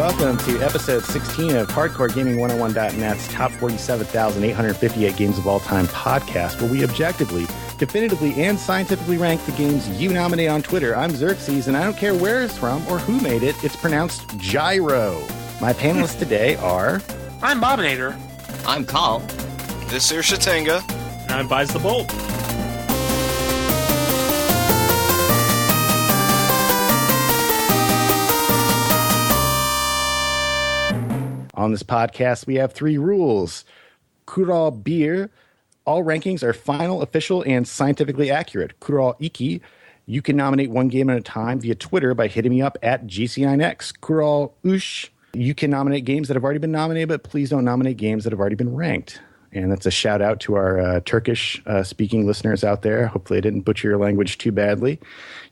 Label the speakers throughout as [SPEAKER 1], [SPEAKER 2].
[SPEAKER 1] welcome to episode 16 of HardcoreGaming101.net's top 47,858 games of all time podcast, where we objectively, definitively, and scientifically rank the games you nominate on Twitter. I'm Xerxes, and I don't care where it's from or who made it, it's pronounced gyro. My panelists today are...
[SPEAKER 2] I'm Bobinator.
[SPEAKER 3] I'm Carl.
[SPEAKER 4] This is Shatenga.
[SPEAKER 2] And I'm Buys the Bolt.
[SPEAKER 1] On this podcast, we have three rules. Kural beer. All rankings are final, official, and scientifically accurate. Kural iki. You can nominate one game at a time via Twitter by hitting me up at GC9X. Kural ush. You can nominate games that have already been nominated, but please don't nominate games that have already been ranked. And that's a shout out to our Turkish-speaking listeners out there. Hopefully I didn't butcher your language too badly.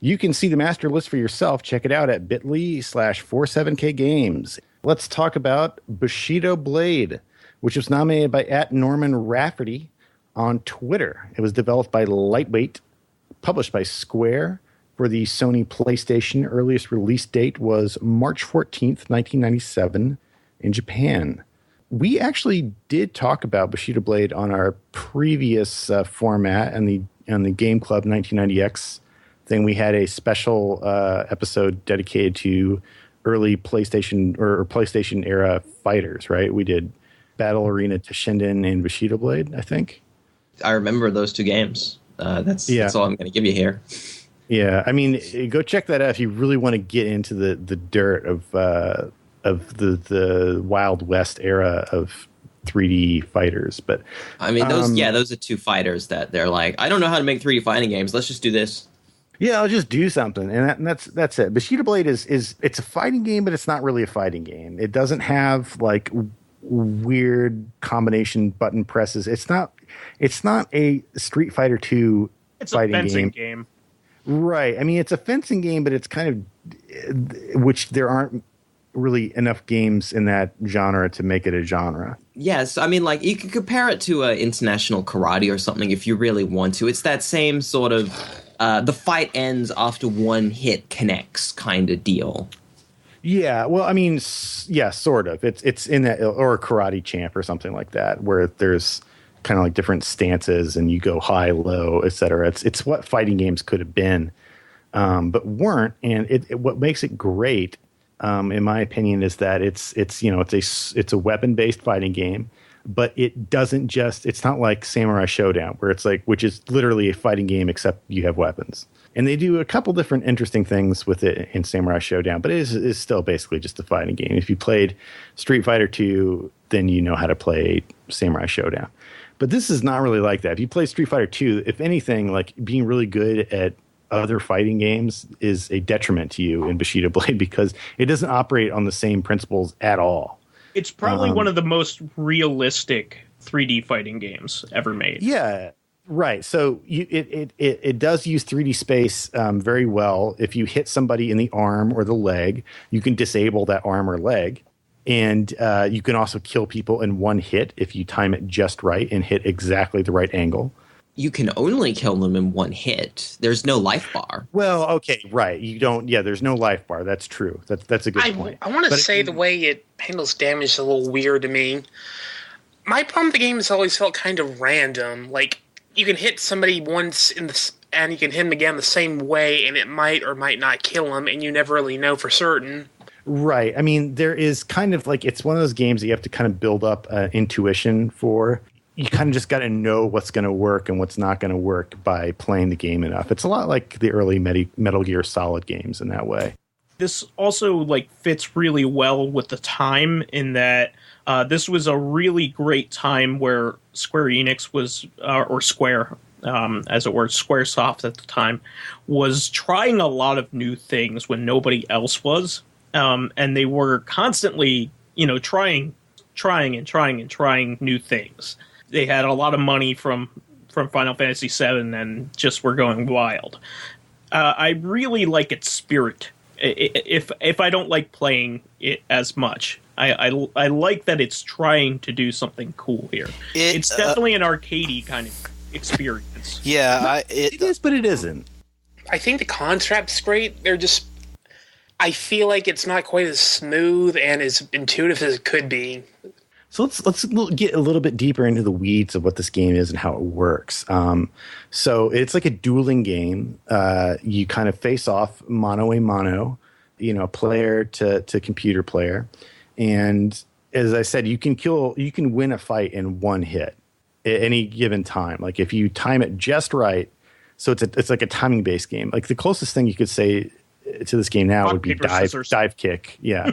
[SPEAKER 1] You can see the master list for yourself. Check it out at bit.ly/47kgames. Let's talk about Bushido Blade, which was nominated by @NormanRafferty on Twitter. It was developed by Lightweight, published by Square for the Sony PlayStation. Earliest release date was March 14th, 1997 in Japan. We actually did talk about Bushido Blade on our previous format and the Game Club 1990X thing. We had a special episode dedicated to early PlayStation or PlayStation era fighters, right? We did Battle Arena Toshinden and Bushido Blade, I think.
[SPEAKER 3] I remember those two games. That's all I'm going to give you here.
[SPEAKER 1] Yeah, I mean, go check that out if you really want to get into the dirt of the Wild West era of 3D fighters. But
[SPEAKER 3] I mean, those are two fighters that they're like, I don't know how to make 3D fighting games. Let's just do this.
[SPEAKER 1] Yeah, I'll just do something, and that's it. Bushido Blade is it's a fighting game, but it's not really a fighting game. It doesn't have like weird combination button presses. It's not a Street Fighter 2 fighting game.
[SPEAKER 2] It's a fencing game.
[SPEAKER 1] Right. I mean, it's a fencing game, but it's kind of which there aren't really enough games in that genre to make it a genre.
[SPEAKER 3] Yes, I mean, like, you could compare it to International Karate or something if you really want to. It's that same sort of the fight ends after one hit connects kind of deal.
[SPEAKER 1] Yeah, well, I mean, yeah, sort of. It's in that, or a Karate Champ or something like that, where there's kind of like different stances and you go high, low, etc. It's what fighting games could have been, but weren't. And what makes it great, in my opinion, is that it's a weapon-based fighting game, but it doesn't just, it's not like Samurai Showdown, where it's like, which is literally a fighting game except you have weapons. And they do a couple different interesting things with it in Samurai Showdown, but it is still basically just a fighting game. If you played Street Fighter 2, then you know how to play Samurai Showdown. But this is not really like that. If you play Street Fighter 2, if anything, like being really good at other fighting games is a detriment to you in Bushido Blade because it doesn't operate on the same principles at all.
[SPEAKER 2] It's probably one of the most realistic 3D fighting games ever made.
[SPEAKER 1] Yeah, right. So it does use 3D space very well. If you hit somebody in the arm or the leg, you can disable that arm or leg. And you can also kill people in one hit if you time it just right and hit exactly the right angle.
[SPEAKER 3] You can only kill them in one hit. There's no life bar.
[SPEAKER 1] Well, okay, right. You don't. Yeah, there's no life bar. That's true. That's a good point.
[SPEAKER 5] I want to say the way it handles damage is a little weird to me. My problem with the game has always felt kind of random. Like, you can hit somebody once and you can hit them again the same way, and it might or might not kill them, and you never really know for certain.
[SPEAKER 1] Right. I mean, there is kind of like, it's one of those games that you have to kind of build up intuition for. You kind of just got to know what's going to work and what's not going to work by playing the game enough. It's a lot like the early Metal Gear Solid games in that way.
[SPEAKER 2] This also like fits really well with the time in that this was a really great time where Square Enix was, or Square, as it were, Squaresoft at the time, was trying a lot of new things when nobody else was. And they were constantly, trying new things. They had a lot of money from Final Fantasy VII and just were going wild. I really like its spirit. If I don't like playing it as much, I like that it's trying to do something cool here. It's definitely an arcadey kind of experience.
[SPEAKER 4] Yeah,
[SPEAKER 1] it is, but it isn't.
[SPEAKER 5] I think the concept's great. They're just... I feel like it's not quite as smooth and as intuitive as it could be.
[SPEAKER 1] So let's get a little bit deeper into the weeds of what this game is and how it works. So it's like a dueling game. You kind of face off mano a mano, player to computer player. And as I said, you can win a fight in one hit at any given time. Like if you time it just right, so it's like a timing based game. Like the closest thing you could say to this game now would be dive kick. Yeah.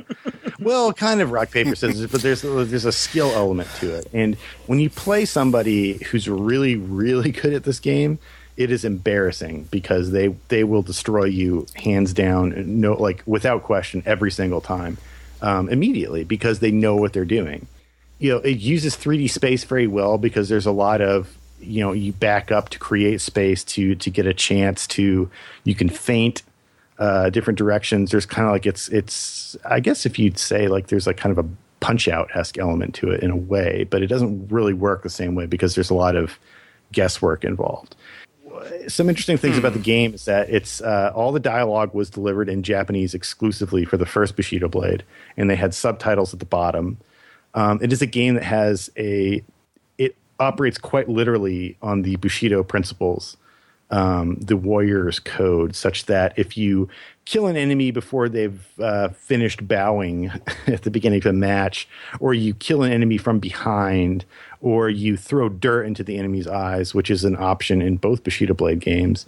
[SPEAKER 1] Well, kind of rock, paper, scissors, but there's a skill element to it. And when you play somebody who's really, really good at this game, it is embarrassing because they will destroy you hands down, without question, every single time, immediately, because they know what they're doing. It uses 3D space very well because there's a lot of, you back up to create space to get a chance to, you can feint different directions. There's kind of like it's I guess if you'd say like there's like kind of a Punch Out-esque element to it in a way, but it doesn't really work the same way because there's a lot of guesswork involved. Some interesting things about the game is that it's all the dialogue was delivered in Japanese exclusively for the first Bushido Blade, and they had subtitles at the bottom. It is a game that it operates quite literally on the Bushido principles, the warrior's code, such that if you kill an enemy before they've finished bowing at the beginning of a match, or you kill an enemy from behind, or you throw dirt into the enemy's eyes, which is an option in both Bushido Blade games,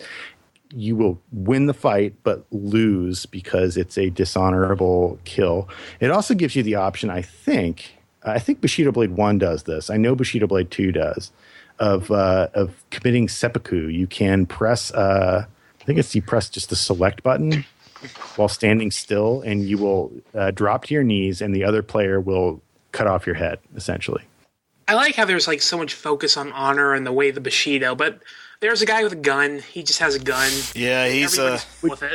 [SPEAKER 1] you will win the fight but lose because it's a dishonorable kill. It also gives you the option, I think Bushido Blade 1 does this. I know Bushido Blade 2 does. Of committing seppuku. You can press, you press just the select button while standing still, and you will drop to your knees, and the other player will cut off your head, essentially.
[SPEAKER 5] I like how there's like so much focus on honor and the way the Bushido, but there's a guy with a gun. He just has a gun.
[SPEAKER 4] Yeah, he's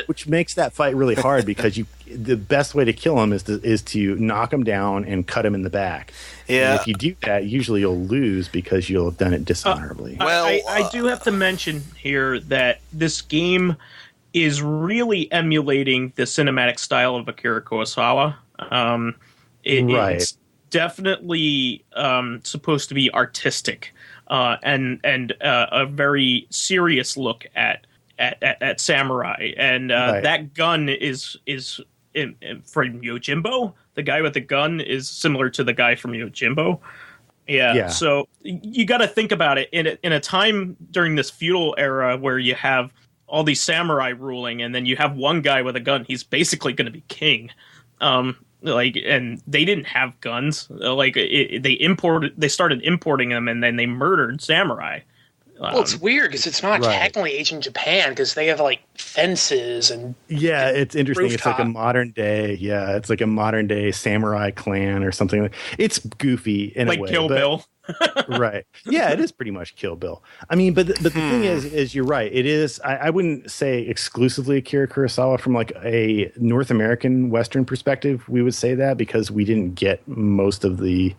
[SPEAKER 1] which makes that fight really hard because the best way to kill him is to knock him down and cut him in the back.
[SPEAKER 4] Yeah.
[SPEAKER 1] And if you do that, usually you'll lose because you'll have done it dishonorably.
[SPEAKER 2] I do have to mention here that this game is really emulating the cinematic style of Akira Kurosawa. It's definitely supposed to be artistic. And a very serious look at samurai, and that gun is from Yojimbo. The guy with the gun is similar to the guy from Yojimbo. Yeah. So you got to think about it in a time during this feudal era where you have all these samurai ruling, and then you have one guy with a gun. He's basically going to be king. And they didn't have guns. They started importing them, and then they murdered samurai.
[SPEAKER 5] Well, it's weird because it's not technically ancient Japan because they have like fences and
[SPEAKER 1] it's interesting.
[SPEAKER 5] Rooftop.
[SPEAKER 1] It's like a modern day. Yeah, it's like a modern day samurai clan or something. It's goofy in a way,
[SPEAKER 2] Kill Bill.
[SPEAKER 1] Right. Yeah, it is pretty much Kill Bill. I mean, but the thing is you're right. It is. I wouldn't say exclusively Akira Kurosawa from like a North American Western perspective. We would say that because we didn't get most of the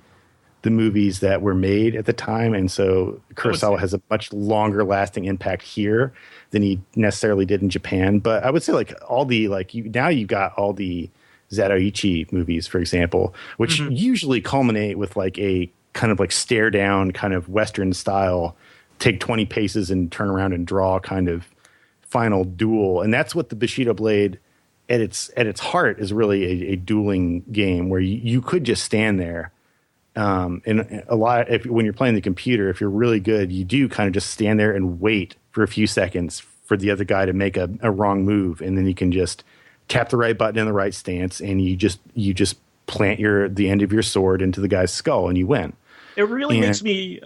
[SPEAKER 1] movies that were made at the time, and so Kurosawa has a much longer lasting impact here than he necessarily did in Japan. But I would say like all the now you've got all the Zatoichi movies, for example, which usually culminate with like a kind of like stare down kind of Western style, take 20 paces and turn around and draw kind of final duel. And that's what the Bushido Blade at its heart is, really a dueling game where you could just stand there. And a lot, when you're playing the computer, if you're really good, you do kind of just stand there and wait for a few seconds for the other guy to make a wrong move. And then you can just tap the right button in the right stance, and you just plant the end of your sword into the guy's skull, and you win.
[SPEAKER 2] It really makes me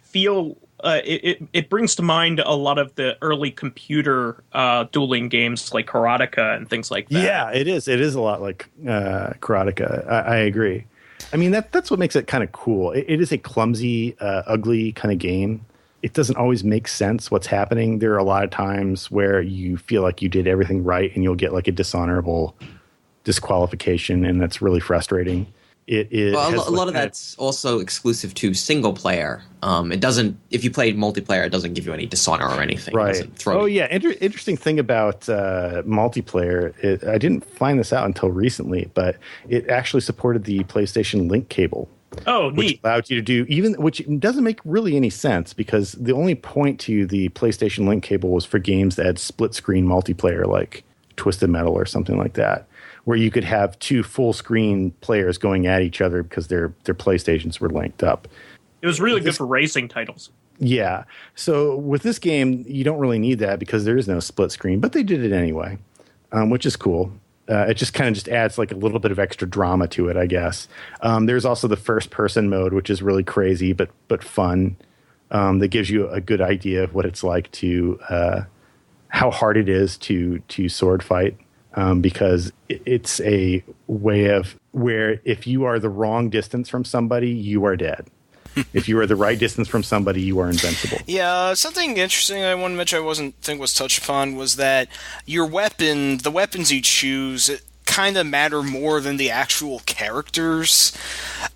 [SPEAKER 2] feel. It brings to mind a lot of the early computer dueling games like Karateka and things like that.
[SPEAKER 1] Yeah, it is. It is a lot like Karateka. I agree. I mean, that's what makes it kind of cool. It is a clumsy, ugly kind of game. It doesn't always make sense what's happening. There are a lot of times where you feel like you did everything right, and you'll get like a dishonorable disqualification, and that's really frustrating. it
[SPEAKER 3] Well,
[SPEAKER 1] has
[SPEAKER 3] a lot of that's also exclusive to single player. It doesn't. If you play multiplayer, it doesn't give you any dishonor or anything. It
[SPEAKER 1] right.
[SPEAKER 3] doesn't throw
[SPEAKER 1] Oh
[SPEAKER 3] you.
[SPEAKER 1] yeah, interesting thing about multiplayer. I didn't find this out until recently, but it actually supported the PlayStation Link cable.
[SPEAKER 2] Oh,
[SPEAKER 1] Which
[SPEAKER 2] neat.
[SPEAKER 1] allowed you to do which doesn't make really any sense because the only point to the PlayStation Link cable was for games that had split screen multiplayer like Twisted Metal or something like that, where you could have two full screen players going at each other because their PlayStations were linked up.
[SPEAKER 2] It was really good for racing titles.
[SPEAKER 1] Yeah. So with this game, you don't really need that because there is no split screen, but they did it anyway, which is cool. It just kind of just adds like a little bit of extra drama to it, I guess. There's also the first person mode, which is really crazy but fun. That gives you a good idea of what it's like to how hard it is to sword fight, because it's a way of where if you are the wrong distance from somebody, you are dead. If you are the right distance from somebody, you are invincible.
[SPEAKER 4] Yeah, something interesting I want to mention I wasn't think was touched upon was that the weapons you choose, kind of matter more than the actual characters.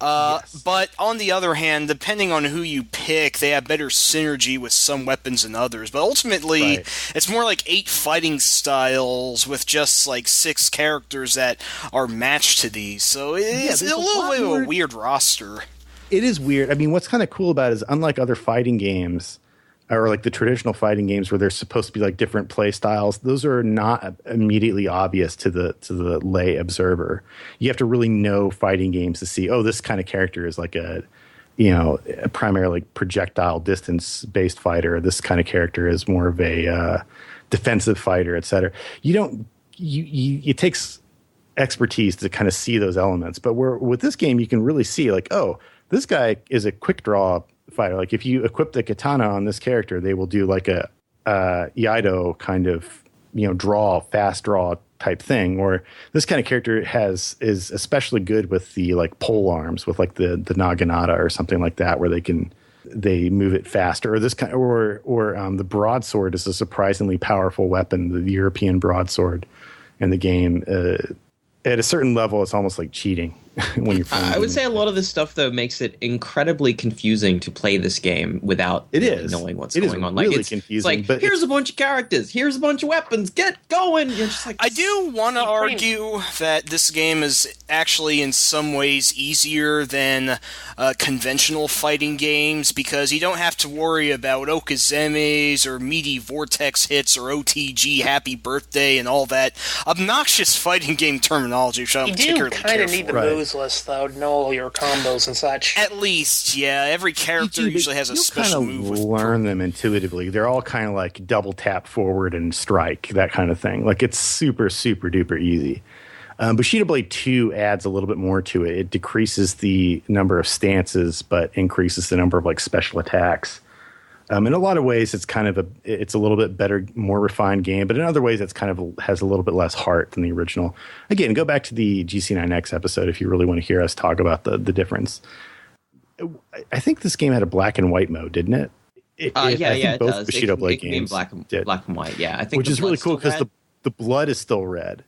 [SPEAKER 1] Yes.
[SPEAKER 4] But on the other hand, depending on who you pick, they have better synergy with some weapons than others. But ultimately, It's more like 8 fighting styles with just like 6 characters that are matched to these. So it's
[SPEAKER 1] there's
[SPEAKER 4] a little bit of
[SPEAKER 1] more.
[SPEAKER 4] a weird roster.
[SPEAKER 1] It is weird. I mean, what's kind of cool about it is unlike other fighting games or like the traditional fighting games where there's supposed to be like different play styles, those are not immediately obvious to the lay observer. You have to really know fighting games to see, oh, this kind of character is like a primarily projectile distance based fighter. This kind of character is more of a defensive fighter, et cetera. It takes expertise to kind of see those elements. But with this game, you can really see like, oh, this guy is a quick draw fighter. Like if you equip the katana on this character, they will do like a Iaido kind of fast draw type thing. Or this kind of character is especially good with the like pole arms, with like the naginata or something like that, where they move it faster. Or this kind or the broadsword is a surprisingly powerful weapon. The European broadsword in the game. At a certain level, it's almost like cheating when you're playing.
[SPEAKER 3] I would say a lot of this stuff, though, makes it incredibly confusing to play this game without really knowing what's going on.
[SPEAKER 1] Really
[SPEAKER 3] it's
[SPEAKER 1] confusing.
[SPEAKER 3] like,
[SPEAKER 1] but
[SPEAKER 3] here's a bunch of characters, here's a bunch of weapons, get going! You're just like,
[SPEAKER 4] I do want to argue that this game is actually in some ways easier than conventional fighting games because you don't have to worry about Okazemes or meaty vortex hits or OTG happy birthday and all that obnoxious fighting game terminology, which I don't
[SPEAKER 5] You do
[SPEAKER 4] particularly
[SPEAKER 5] kind
[SPEAKER 4] care
[SPEAKER 5] of need
[SPEAKER 4] for.
[SPEAKER 5] the moves list, though, to know all your combos and such.
[SPEAKER 4] At least, yeah. Every character usually has a
[SPEAKER 1] you'll
[SPEAKER 4] special
[SPEAKER 1] kind of
[SPEAKER 4] move.
[SPEAKER 1] learn them intuitively. They're all kind of like double tap forward and strike, that kind of thing. Like it's super, super duper easy. Bushido Blade 2 adds a little bit more to it. It decreases the number of stances, but increases the number of like special attacks. In a lot of ways, it's a little bit better, more refined game. But in other ways, it's kind of has a little bit less heart than the original. Again, go back to the GC9X episode if you really want to hear us talk about the difference. I think this game had a black and white mode, didn't it?
[SPEAKER 3] yeah, it
[SPEAKER 1] both
[SPEAKER 3] does.
[SPEAKER 1] Bushido Blade
[SPEAKER 3] it can be in
[SPEAKER 1] games
[SPEAKER 3] black and white. Yeah, I think
[SPEAKER 1] which is really cool because the blood is still red.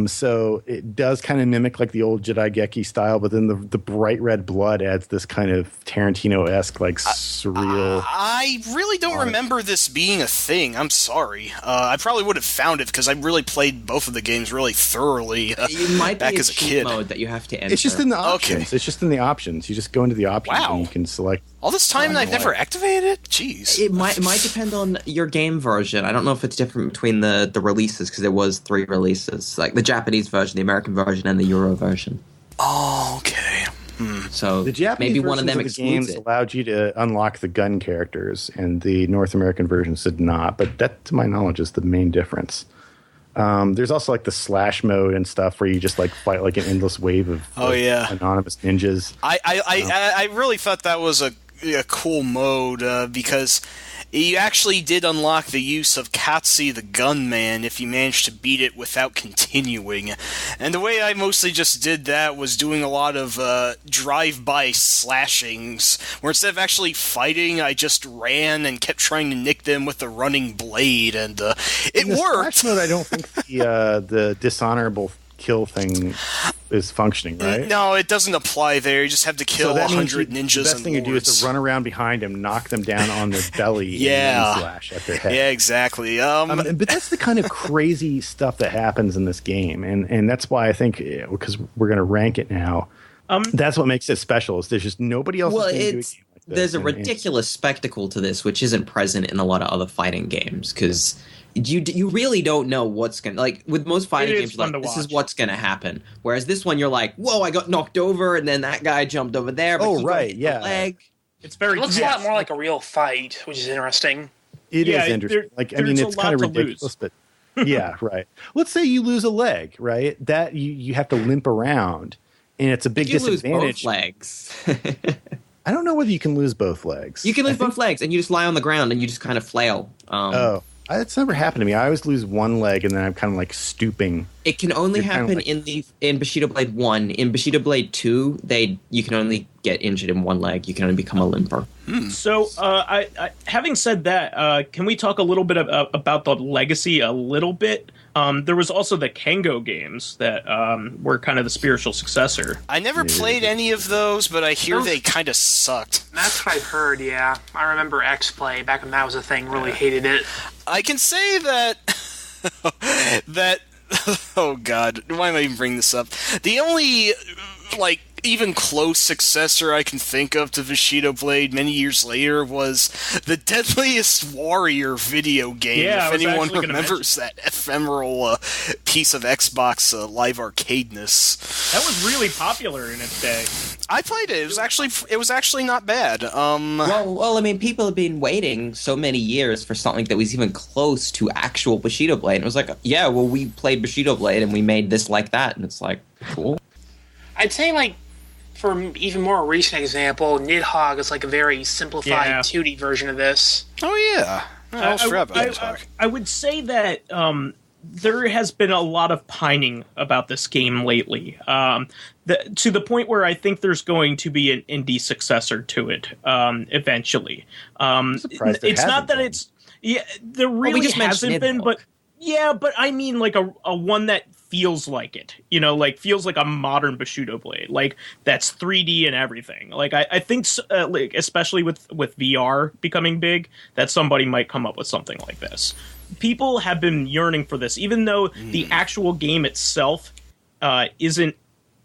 [SPEAKER 1] So it does kind of mimic like the old Jedi Geki style, but then the bright red blood adds this kind of Tarantino-esque like surreal.
[SPEAKER 4] I really don't remember this being a thing. I'm sorry. I probably would have found it because I really played both of the games really thoroughly
[SPEAKER 3] it might
[SPEAKER 4] back
[SPEAKER 3] be
[SPEAKER 4] as a
[SPEAKER 3] cheat
[SPEAKER 4] kid.
[SPEAKER 3] mode that you have to enter.
[SPEAKER 1] It's just in the options.
[SPEAKER 4] Okay.
[SPEAKER 1] It's just in the options. You just go into the options
[SPEAKER 4] Wow.
[SPEAKER 1] and you can select.
[SPEAKER 4] All this time and I've never activated it? Jeez.
[SPEAKER 3] It might depend on your game version. I don't know if it's different between the releases because there was 3 releases, like the Japanese version, the American version, and the Euro version.
[SPEAKER 4] Oh, okay.
[SPEAKER 3] So
[SPEAKER 1] The Japanese
[SPEAKER 3] maybe one of them
[SPEAKER 1] versions the games
[SPEAKER 3] excludes it.
[SPEAKER 1] allowed you to unlock the gun characters, and the North American versions did not. But that, to my knowledge, is the main difference. There's also like the slash mode and stuff where you just like fight like an endless wave of anonymous ninjas.
[SPEAKER 4] I really thought that was a cool mode because you actually did unlock the use of Katsi the Gunman if you managed to beat it without continuing. And the way I mostly just did that was doing a lot of drive-by slashings, where instead of actually fighting, I just ran and kept trying to nick them with the running blade, and it
[SPEAKER 1] In the
[SPEAKER 4] worked.
[SPEAKER 1] slash mode, I don't think the dishonorable kill thing is functioning, right?
[SPEAKER 4] No, it doesn't apply there. You just have to kill 100 ninjas.
[SPEAKER 1] The best thing you do is to run around behind them, knock them down on their belly, and then slash at their head.
[SPEAKER 4] Yeah, exactly.
[SPEAKER 1] But that's the kind of crazy stuff that happens in this game, and that's why I think, because we're going to rank it now, that's what makes it special. Is there's just nobody else.
[SPEAKER 3] Well,
[SPEAKER 1] is doing a game like this.
[SPEAKER 3] There's a ridiculous spectacle to this, which isn't present in a lot of other fighting games, because you really don't know what's going to... Like, with most fighting games, you're like, this is what's going to happen. Whereas this one, you're like, whoa, I got knocked over, and then that guy jumped over there. But leg.
[SPEAKER 2] It's very...
[SPEAKER 5] It looks a lot more like a real fight, which is interesting.
[SPEAKER 1] It is interesting. It's kind of ridiculous, but... yeah, right. Let's say you lose a leg, right? That you have to limp around, and it's a big disadvantage.
[SPEAKER 3] You lose both legs.
[SPEAKER 1] I don't know whether you can lose both legs.
[SPEAKER 3] You can lose both legs, and you just lie on the ground, and you just kind of flail.
[SPEAKER 1] It's never happened to me. I always lose one leg, and then I'm kind of like stooping.
[SPEAKER 3] It can only happen in Bushido Blade 1. In Bushido Blade 2, you can only get injured in one leg. You can only become a limper.
[SPEAKER 2] So, having said that, can we talk a little bit about the legacy a little bit? There was also the Kengo games that were kind of the spiritual successor.
[SPEAKER 4] I never played any of those, but I hear they kind of sucked.
[SPEAKER 5] That's what I've heard, yeah. I remember X-Play, back when that was a thing, really hated it.
[SPEAKER 4] I can say that... oh god, why am I even bringing this up? The only, even close successor I can think of to Bushido Blade many years later was the Deadliest Warrior video game.
[SPEAKER 2] Yeah,
[SPEAKER 4] if anyone remembers that ephemeral piece of Xbox live arcadeness.
[SPEAKER 2] That was really popular in its day.
[SPEAKER 4] I played it. It was actually not bad.
[SPEAKER 3] Well, I mean, people have been waiting so many years for something that was even close to actual Bushido Blade. And it was like, yeah, well, we played Bushido Blade and we made this like that, and it's like, cool.
[SPEAKER 5] I'd say, for an even more recent example, Nidhogg is a very simplified 2D version of this.
[SPEAKER 4] Oh, yeah.
[SPEAKER 2] I would say that there has been a lot of pining about this game lately, to the point where I think there's going to be an indie successor to it eventually. It's not that it's... Yeah, there really hasn't been, but I mean a one that feels like it, feels like a modern Bushido Blade, that's 3D and everything. I think, especially with VR becoming big, that somebody might come up with something like this. People have been yearning for this, even though the actual game itself isn't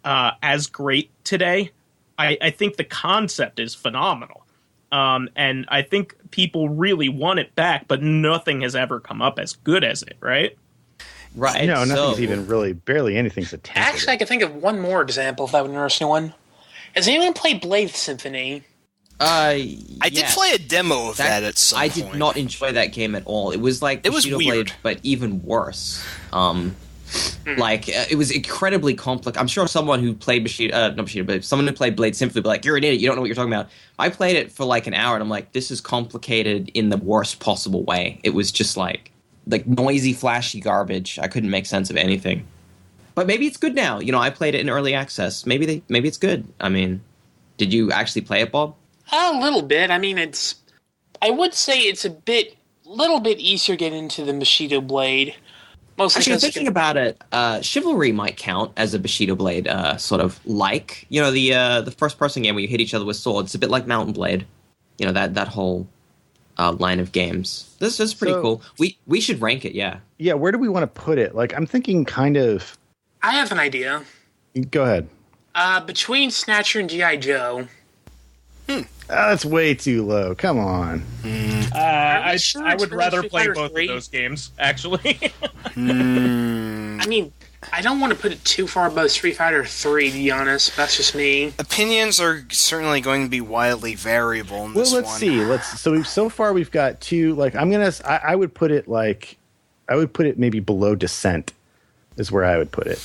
[SPEAKER 2] as great today. I think the concept is phenomenal. And I think people really want it back, but nothing has ever come up as good as it, right?
[SPEAKER 3] Right.
[SPEAKER 1] No, nothing's even really, barely anything's attempted.
[SPEAKER 5] Actually, I can think of one more example if that would interest anyone. Has anyone played Blade Symphony?
[SPEAKER 3] I
[SPEAKER 4] did play a demo of that at some point.
[SPEAKER 3] I did not enjoy that game at all. It was like Bushido Blade, but even worse. It was incredibly complicated. I'm sure someone who played someone who played Blade Symphony would be like, you're an idiot, you don't know what you're talking about. I played it for an hour, and I'm like, this is complicated in the worst possible way. It was just noisy, flashy garbage. I couldn't make sense of anything. But maybe it's good now. I played it in early access. Maybe it's good. I mean, did you actually play it, Bob?
[SPEAKER 5] A little bit. I mean, I would say it's a little bit easier to get into than Bushido Blade. Mostly
[SPEAKER 3] actually, thinking about it, Chivalry might count as a Bushido Blade the first-person game where you hit each other with swords. It's a bit like Mountain Blade. That whole line of games. This is pretty cool. We should rank it, yeah.
[SPEAKER 1] Yeah, where do we want to put it? I'm thinking kind of...
[SPEAKER 5] I have an idea.
[SPEAKER 1] Go ahead.
[SPEAKER 5] Between Snatcher and G.I. Joe.
[SPEAKER 1] That's way too low. Come on.
[SPEAKER 2] I would rather play both of those games, actually.
[SPEAKER 5] I mean, I don't want to put it too far above Street Fighter 3, to be honest. That's just me.
[SPEAKER 4] Opinions are certainly going to be wildly variable in this one.
[SPEAKER 1] Let's see. So far we've got two. I would put it maybe below Descent is where I would put it.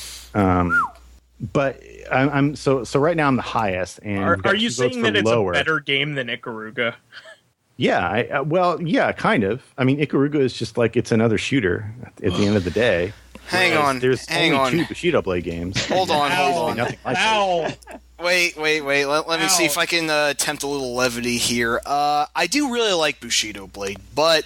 [SPEAKER 1] But I'm so right now I'm the highest. And
[SPEAKER 2] are you saying that it's a better game than Ikaruga?
[SPEAKER 1] Yeah, yeah, kind of. I mean, Ikaruga is just it's another shooter at the end of the day.
[SPEAKER 4] Hang on.
[SPEAKER 1] There's only two Bushido Blade games.
[SPEAKER 4] Hold on.
[SPEAKER 1] Nothing like
[SPEAKER 4] Wait. Let me see if I can attempt a little levity here. I do really like Bushido Blade, but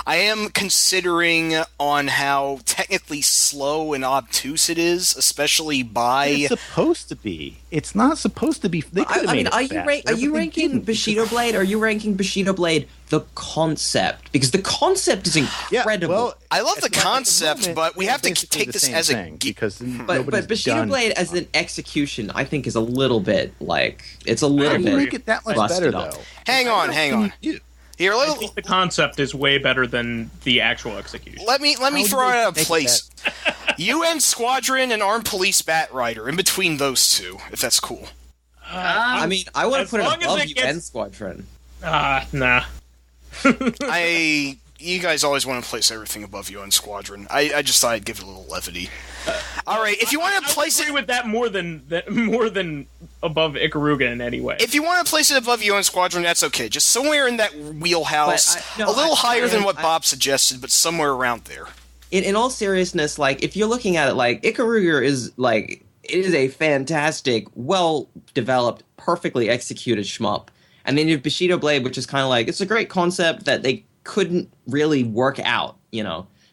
[SPEAKER 4] I am considering on how technically slow and obtuse it is, especially by...
[SPEAKER 1] It's supposed to be. It's not supposed to be. They could have made it faster,
[SPEAKER 3] are you ranking Bushido Blade? Or are you ranking Bushido Blade the concept? Because the concept is incredible.
[SPEAKER 1] Well,
[SPEAKER 4] I love the concept, but we have to take this as a...
[SPEAKER 1] because
[SPEAKER 3] but Bushido Blade as an execution, I think, is a little bit like it's a little bit.
[SPEAKER 1] Make it that much better though.
[SPEAKER 4] Hang on. Here,
[SPEAKER 2] I think the concept is way better than the actual execution.
[SPEAKER 4] Let me throw out a place. UN Squadron and Armed Police Bat Rider, in between those two, if that's cool.
[SPEAKER 3] I mean, I want to put it above UN Squadron.
[SPEAKER 2] Nah.
[SPEAKER 4] You guys always want to place everything above UN Squadron. I just thought I'd give it a little levity. All right, if you want to place
[SPEAKER 2] it with that more than above Ikaruga in any way.
[SPEAKER 4] If you want to place it above UN Squadron, that's okay. Just somewhere in that wheelhouse, a little higher than what Bob suggested, but somewhere around there.
[SPEAKER 3] In all seriousness, like if you're looking at it, like Ikaruga is like it is a fantastic, well developed, perfectly executed shmup, and then you have Bushido Blade, which is kind of like it's a great concept that they couldn't really work out,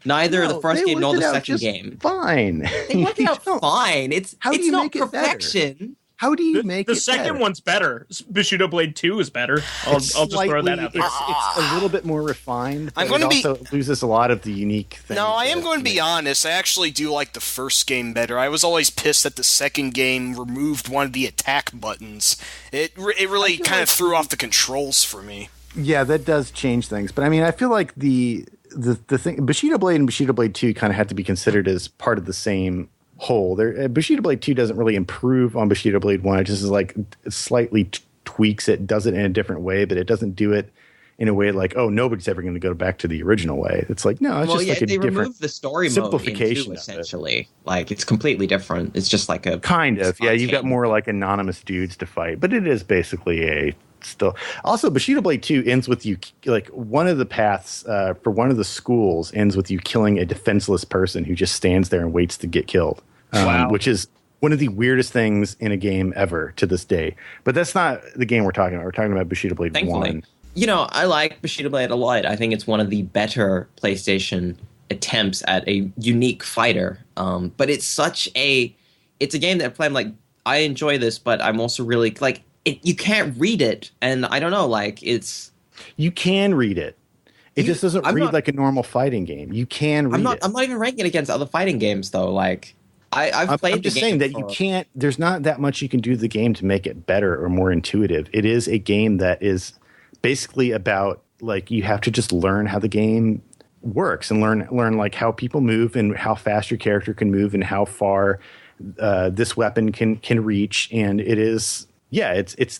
[SPEAKER 3] Neither the first game nor the second game.
[SPEAKER 1] Fine.
[SPEAKER 3] They work out fine. It's not perfection.
[SPEAKER 1] How do you make it
[SPEAKER 2] the second
[SPEAKER 1] better?
[SPEAKER 2] one's better. Bushido Blade 2 is better. I'll just throw that out there.
[SPEAKER 1] It's a little bit more refined.
[SPEAKER 4] I'm going to be
[SPEAKER 1] also loses a lot of the unique things.
[SPEAKER 4] No, I am going to be honest. I actually do like the first game better. I was always pissed that the second game removed one of the attack buttons. It really kind of threw off the controls for me.
[SPEAKER 1] Yeah, that does change things. But I mean, I feel like the thing Bushido Blade and Bushido Blade 2 kind of had to be considered as part of the same whole. Bushido Blade 2 doesn't really improve on Bushido Blade 1. It just is like slightly tweaks it, does it in a different way, but it doesn't do it in a way like, oh, nobody's ever going to go back to the original way. It's like, no, it's just like a different
[SPEAKER 3] removed the story
[SPEAKER 1] simplification
[SPEAKER 3] mode in 2, essentially. Like, it's completely different. It's just like a...
[SPEAKER 1] Kind of, yeah. You've got more like anonymous dudes to fight, but it is basically a... Still, also Bushido Blade 2 ends with you like one of the paths for one of the schools ends with you killing a defenseless person who just stands there and waits to get killed.
[SPEAKER 2] Wow.
[SPEAKER 1] Which is one of the weirdest things in a game ever to this day. But that's not the game we're talking about. We're talking about Bushido Blade 1.
[SPEAKER 3] I like Bushido Blade a lot. I think it's one of the better PlayStation attempts at a unique fighter. But it's it's a game that I'm like, I enjoy this, but I'm also really like, you can't read it, and I don't know, like it's. You
[SPEAKER 1] can read it. It just doesn't read like a normal fighting game. You can read it.
[SPEAKER 3] I'm not even ranking it against other fighting games, though. Like I've played.
[SPEAKER 1] I'm just saying that you can't. There's not that much you can do to the game to make it better or more intuitive. It is a game that is basically about like you have to just learn how the game works and learn like how people move and how fast your character can move and how far this weapon can reach. And it is. Yeah, it's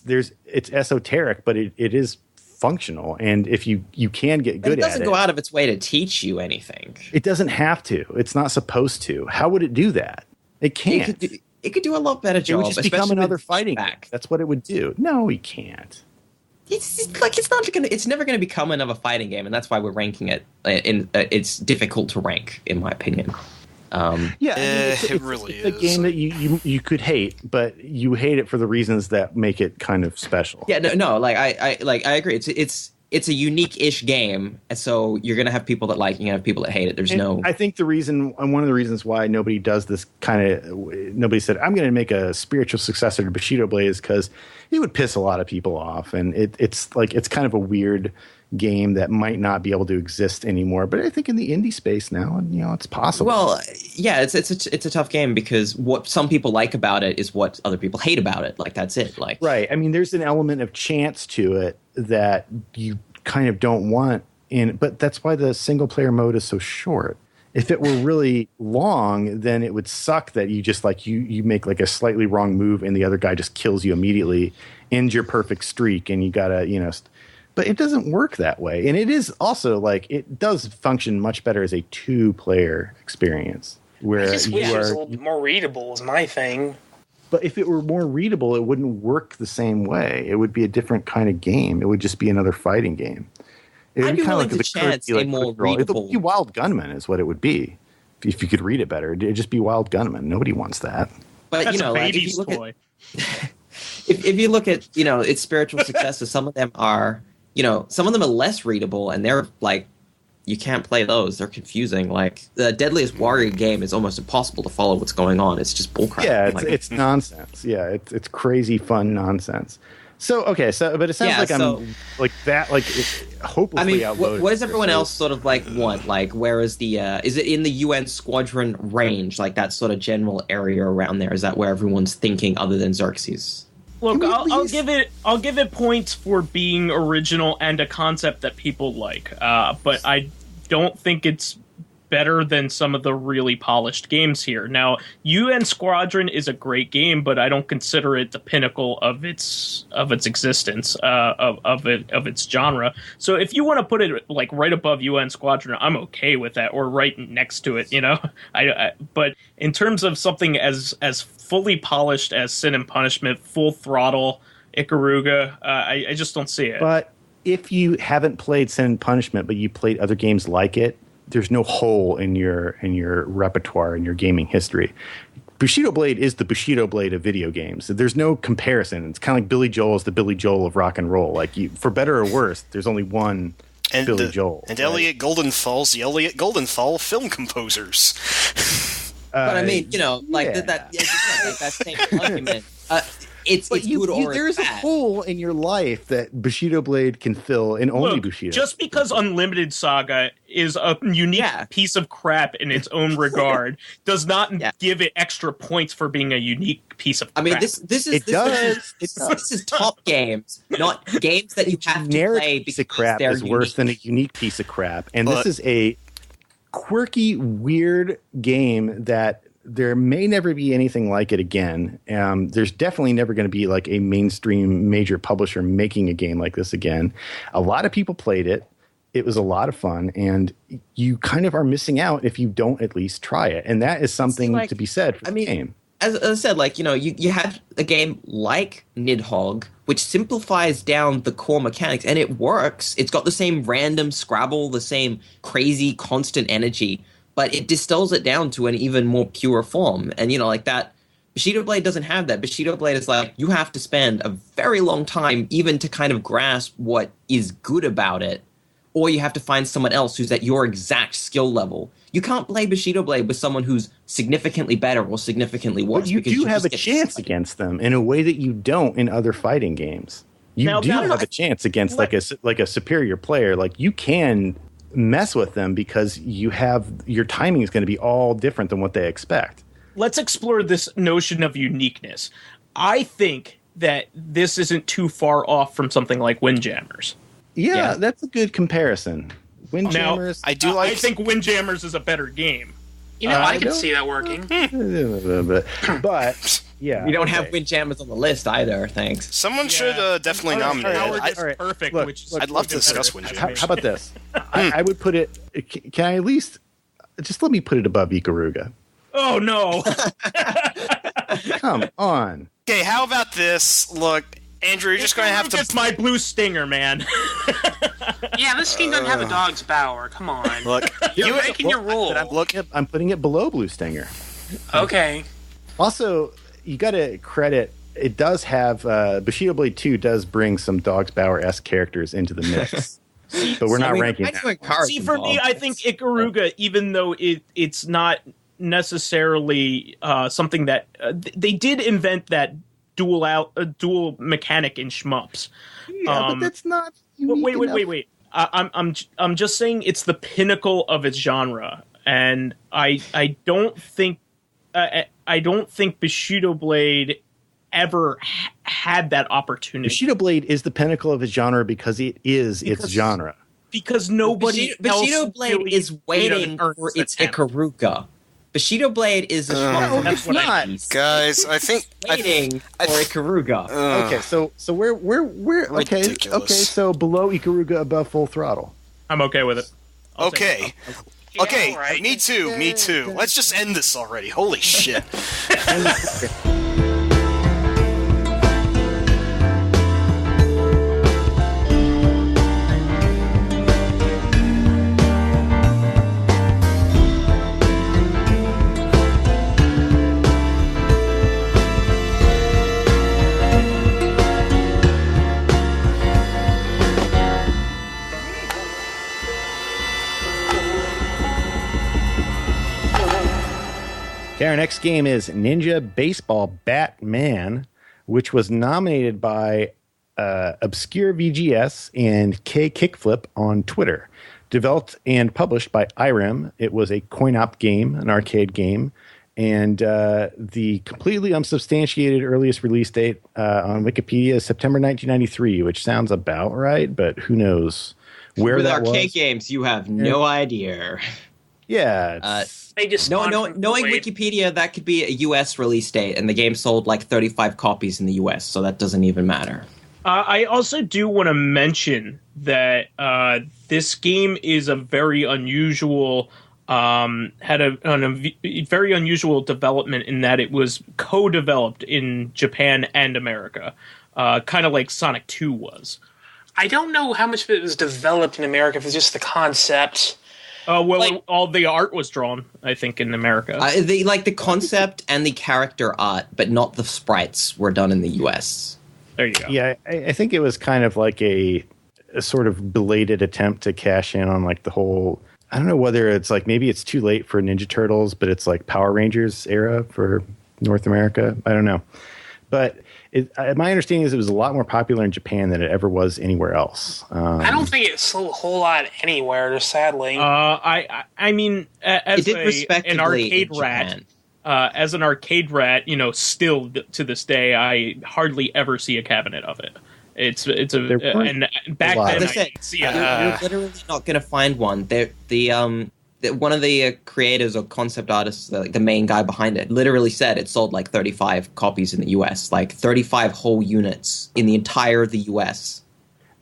[SPEAKER 1] esoteric, but it is functional, and if you can get good at it,
[SPEAKER 3] it doesn't go out of its way to teach you anything.
[SPEAKER 1] It doesn't have to. It's not supposed to. How would it do that? It can't.
[SPEAKER 3] It could do a lot better job.
[SPEAKER 1] It would just become another fighting game. That's what it would do. No, it can't.
[SPEAKER 3] It's never gonna become another fighting game, and that's why we're ranking it. It's difficult to rank, in my opinion.
[SPEAKER 4] It really is
[SPEAKER 1] a game that you could hate, but you hate it for the reasons that make it kind of special.
[SPEAKER 3] Yeah, no, like I agree. It's a unique-ish game, and so you're gonna have people that like it, you're gonna have people that hate it.
[SPEAKER 1] I think one of the reasons why nobody does this nobody said I'm going to make a spiritual successor to Bushido Blade is because it would piss a lot of people off, and it's kind of a weird game that might not be able to exist anymore. But I think in the indie space now, it's possible.
[SPEAKER 3] Well, yeah, it's a tough game because what some people like about it is what other people hate about it. Like that's it. Like
[SPEAKER 1] right. I mean, there's an element of chance to it that you kind of don't want but that's why the single player mode is so short. If it were really long, then it would suck that you just like you make like a slightly wrong move and the other guy just kills you immediately, ends your perfect streak, and you gotta but it doesn't work that way. And it is also like it does function much better as a 2-player experience. Where
[SPEAKER 5] I just wish it was a little bit more readable is my thing.
[SPEAKER 1] But if it were more readable, it wouldn't work the same way. It would be a different kind of game. It would just be another fighting game. It would
[SPEAKER 3] I'd be willing to chance a more readable...
[SPEAKER 1] It would be Wild Gunman is what it would be. If you could read it better, it'd just be Wild Gunman. Nobody wants that.
[SPEAKER 3] But
[SPEAKER 2] that's
[SPEAKER 3] like
[SPEAKER 2] a baby's toy.
[SPEAKER 3] if you look at its spiritual successors, some of them are less readable, and they're like you can't play those. They're confusing. Like the Deadliest Warrior game is almost impossible to follow what's going on. It's just bullcrap.
[SPEAKER 1] Yeah, it's nonsense. Yeah, it's crazy fun nonsense. So okay, but it sounds I'm like that, like it's hopelessly outvoted.
[SPEAKER 3] What does everyone else sort of like want? Like, where is the? Is it in the UN squadron range, like that sort of general area around there? Is that where everyone's thinking, other than Xerxes?
[SPEAKER 2] Look, I'll give it points for being original and a concept that people like, but I don't think it's better than some of the really polished games here. Now, UN Squadron is a great game, but I don't consider it the pinnacle of its existence, of its genre. So if you want to put it like right above UN Squadron, I'm okay with that, or right next to it. But in terms of something as fully polished as Sin and Punishment, Full Throttle, Ikaruga, I just don't see it.
[SPEAKER 1] But if you haven't played Sin and Punishment, but you played other games like it, there's no hole in your repertoire, in your gaming history. Bushido Blade is the Bushido Blade of video games. There's no comparison. It's kind of like Billy Joel is the Billy Joel of rock and roll. Like, for better or worse, there's only one Billy Joel.
[SPEAKER 4] And right? Elliot Goldenthal's the Elliot Goldenthal film composers.
[SPEAKER 3] But I mean, that same argument. It's good or
[SPEAKER 1] there's
[SPEAKER 3] bad.
[SPEAKER 1] a hole in your life that Bushido Blade can fill, and only Bushido.
[SPEAKER 2] Just because Unlimited Saga is a unique piece of crap in its own regard does not give it extra points for being a unique piece of crap.
[SPEAKER 3] I mean, this is top games, not games that you have to play because
[SPEAKER 1] crap
[SPEAKER 3] they're
[SPEAKER 1] is worse than a unique piece of crap. And this is a quirky, weird game that there may never be anything like it again. There's definitely never going to be like a mainstream major publisher making a game like this again. A lot of people played it. It was a lot of fun, and you kind of are missing out if you don't at least try it. And that is something to be said for the game.
[SPEAKER 3] As I said, you have a game like Nidhogg, which simplifies down the core mechanics, and it works. It's got the same random Scrabble, the same crazy constant energy, but it distills it down to an even more pure form. And, like that, Bushido Blade doesn't have that. Bushido Blade is like, you have to spend a very long time even to kind of grasp what is good about it, or you have to find someone else who's at your exact skill level. You can't play Bushido Blade with someone who's significantly better or significantly worse.
[SPEAKER 1] But you do have a chance against them in a way that you don't in other fighting games. You do have a chance against like a superior player. Like, you can mess with them because your timing is going to be all different than what they expect.
[SPEAKER 2] Let's explore this notion of uniqueness. I think that this isn't too far off from something like Windjammers.
[SPEAKER 1] Yeah, that's a good comparison. Windjammers.
[SPEAKER 2] Now, I think Windjammers is a better game.
[SPEAKER 5] I can see that working.
[SPEAKER 1] But yeah,
[SPEAKER 3] we don't have Windjammers on the list either. Thanks.
[SPEAKER 4] Someone should definitely nominate it.
[SPEAKER 2] Perfect.
[SPEAKER 1] Look,
[SPEAKER 4] I'd love to discuss Windjammers.
[SPEAKER 1] How about this? I would put it. Can I at least just let me put it above Ikaruga?
[SPEAKER 2] Oh no!
[SPEAKER 1] Come on.
[SPEAKER 4] Okay, how about this? Look, Andrew, you're just going to have to.
[SPEAKER 2] It's my blue stinger, man.
[SPEAKER 5] Yeah, this game doesn't have a dog's bower. Come on.
[SPEAKER 4] Look,
[SPEAKER 5] you're making your rule.
[SPEAKER 1] I'm putting it below Blue Stinger.
[SPEAKER 5] Okay.
[SPEAKER 1] Also, you got to credit. It does have Bushido Blade 2 does bring some Dog's Bower-esque characters into the mix, but we're not ranking that.
[SPEAKER 2] See, for me, I think Ikaruga, even though it's not necessarily something that they did invent that dual mechanic in shmups.
[SPEAKER 1] Yeah, but that's not.
[SPEAKER 2] Wait. I'm just saying it's the pinnacle of its genre, and I don't think Bushido Blade ever had that opportunity.
[SPEAKER 1] Bushido Blade is the pinnacle of its genre because it is its genre.
[SPEAKER 2] Because nobody
[SPEAKER 3] Bushido Blade is waiting for its Ikaruga. Bushido Blade is a
[SPEAKER 1] no, it's not.
[SPEAKER 4] Guys, I think
[SPEAKER 3] waiting for Ikaruga.
[SPEAKER 1] Okay, so we're okay.
[SPEAKER 4] Ridiculous.
[SPEAKER 1] Okay, so below Ikaruga, above Full Throttle.
[SPEAKER 2] I'm okay with it.
[SPEAKER 4] Okay. Okay, right. Me too. Let's just end this already. Holy shit.
[SPEAKER 1] Okay, our next game is Ninja Baseball Batman, which was nominated by Obscure VGS and K Kickflip on Twitter. Developed and published by IREM. It was a coin-op game, an arcade game. And the completely unsubstantiated earliest release date on Wikipedia is September 1993, which sounds about right, but who knows where
[SPEAKER 3] With
[SPEAKER 1] that
[SPEAKER 3] arcade
[SPEAKER 1] was.
[SPEAKER 3] games, you have no idea.
[SPEAKER 1] Yeah.
[SPEAKER 5] They just
[SPEAKER 3] Knowing Wikipedia, that could be a U.S. release date, and the game sold like 35 copies in the U.S., so that doesn't even matter.
[SPEAKER 2] I also do want to mention that this game is a very unusual, had a very unusual development in that it was co-developed in Japan and America, kind of like Sonic 2 was.
[SPEAKER 5] I don't know how much of it was developed in America, if it's just the concept.
[SPEAKER 2] All the art was drawn, I think, in America.
[SPEAKER 3] The concept and the character art, but not the sprites, were done in the U.S.
[SPEAKER 2] There you go.
[SPEAKER 1] Yeah, I think it was kind of like a sort of belated attempt to cash in on like the whole. I don't know whether it's like maybe it's too late for Ninja Turtles, but it's like Power Rangers era for North America. I don't know, but my understanding is it was a lot more popular in Japan than it ever was anywhere else.
[SPEAKER 5] I don't think it sold a whole lot anywhere, sadly.
[SPEAKER 2] I mean, as
[SPEAKER 3] It did respectably
[SPEAKER 2] an arcade
[SPEAKER 3] in
[SPEAKER 2] rat.
[SPEAKER 3] Japan.
[SPEAKER 2] As an arcade rat, still to this day, I hardly ever see a cabinet of it. It's and back then
[SPEAKER 3] As I said,
[SPEAKER 2] I see it.
[SPEAKER 3] you're literally not going to find one. One of the creators or concept artists, the main guy behind it, literally said it sold like 35 copies in the U.S., like 35 whole units in the entire of the U.S.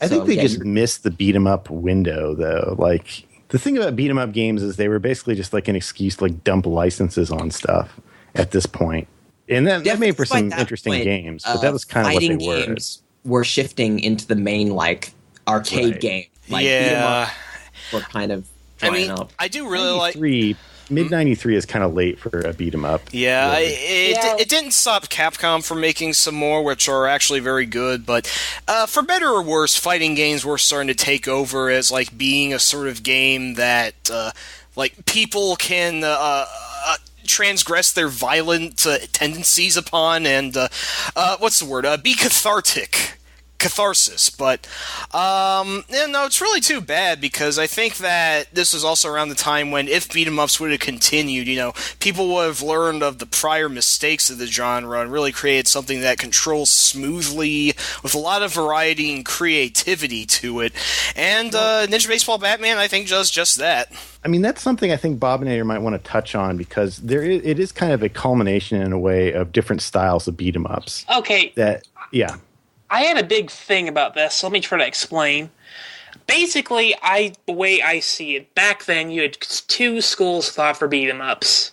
[SPEAKER 1] I think they just missed the beat 'em up window, though. Like the thing about beat 'em up games is they were basically just like an excuse to like dump licenses on stuff at this point. And that made for some interesting games, but that was kind of what they were.
[SPEAKER 3] Fighting games were shifting into the main like arcade game. Like, beat 'em up were kind of drying up.
[SPEAKER 4] I do really like
[SPEAKER 1] mid 93 is kind of late for a beat 'em up.
[SPEAKER 4] Yeah,
[SPEAKER 1] really.
[SPEAKER 4] it didn't stop Capcom from making some more, which are actually very good. But for better or worse, fighting games were starting to take over as like being a sort of game that like people can transgress their violent tendencies upon, and what's the word? Be catharsis. But it's really too bad, because I think that this was also around the time when if beat 'em ups would have continued, people would have learned of the prior mistakes of the genre and really created something that controls smoothly with a lot of variety and creativity to it. And Ninja Baseball Batman, I think, does just that.
[SPEAKER 1] I mean, that's something I think Bobinator might want to touch on, because it is kind of a culmination in a way of different styles of beat 'em ups.
[SPEAKER 5] Okay. I had a big thing about this, so let me try to explain. Basically, the way I see it, back then you had two schools of thought for beat 'em ups.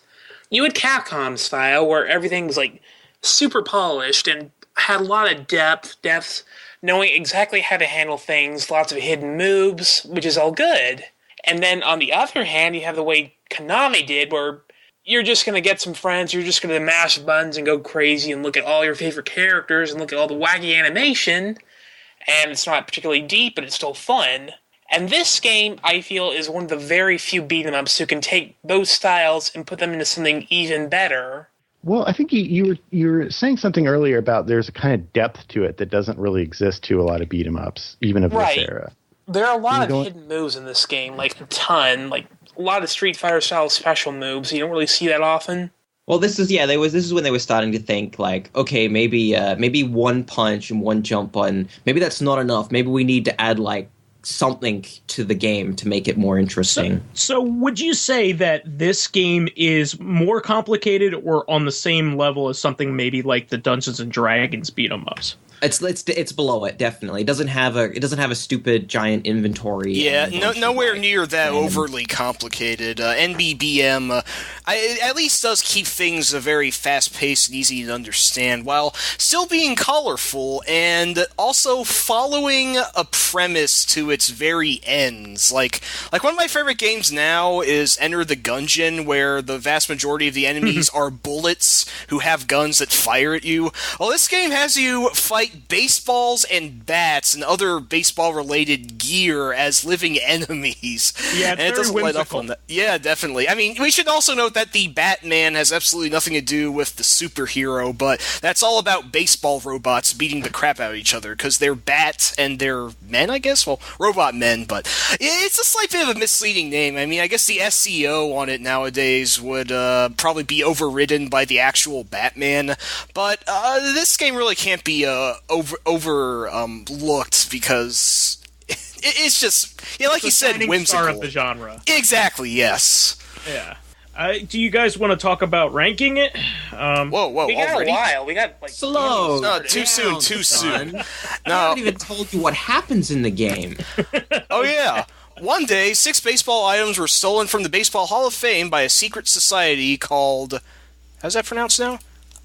[SPEAKER 5] You had Capcom style, where everything was like super polished and had a lot of depths, knowing exactly how to handle things, lots of hidden moves, which is all good. And then on the other hand, you have the way Konami did, where you're just going to get some friends, you're just going to mash buttons and go crazy and look at all your favorite characters and look at all the wacky animation, and it's not particularly deep, but it's still fun. And this game, I feel, is one of the very few beat-em-ups who can take those styles and put them into something even better.
[SPEAKER 1] Well, I think you were saying something earlier about there's a kind of depth to it that doesn't really exist to a lot of beat-em-ups, even of this era.
[SPEAKER 5] There are a lot of hidden moves in this game, like a ton, like a lot of Street Fighter style special moves. You don't really see that often.
[SPEAKER 3] Well, this is when they were starting to think like, okay, maybe one punch and one jump button, maybe that's not enough. Maybe we need to add like something to the game to make it more interesting.
[SPEAKER 2] So would you say that this game is more complicated or on the same level as something maybe like the Dungeons and Dragons beat 'em ups?
[SPEAKER 3] It's below it, definitely. It doesn't have a stupid giant inventory.
[SPEAKER 4] Yeah, nowhere near that overly complicated. NBBM at least does keep things very fast-paced and easy to understand, while still being colorful and also following a premise to its very ends. Like one of my favorite games now is Enter the Gungeon, where the vast majority of the enemies are bullets who have guns that fire at you. Well, this game has you fight fight baseballs and bats and other baseball-related gear as living enemies.
[SPEAKER 2] Yeah,
[SPEAKER 4] and it doesn't let up
[SPEAKER 2] whimsical.
[SPEAKER 4] on that. Yeah, definitely. I mean, we should also note that the Batman has absolutely nothing to do with the superhero, but that's all about baseball robots beating the crap out of each other, because they're bats and they're men, I guess? Well, robot men, but it's a slight bit of a misleading name. I mean, I guess the SEO on it nowadays would probably be overridden by the actual Batman, but this game really can't be overlooked because it's just, like you said,
[SPEAKER 2] Shining
[SPEAKER 4] whimsical.
[SPEAKER 2] star of the genre.
[SPEAKER 4] Exactly, yes.
[SPEAKER 2] Yeah. Do you guys want to talk about ranking it?
[SPEAKER 4] Whoa,
[SPEAKER 5] We got
[SPEAKER 4] already?
[SPEAKER 5] a while. We got like
[SPEAKER 3] Slow.
[SPEAKER 4] No, too soon, too soon.
[SPEAKER 3] I
[SPEAKER 4] No.
[SPEAKER 3] haven't even told you what happens in the game.
[SPEAKER 4] Oh, yeah. One day, 6 baseball items were stolen from the Baseball Hall of Fame by a secret society called... How's that pronounced now?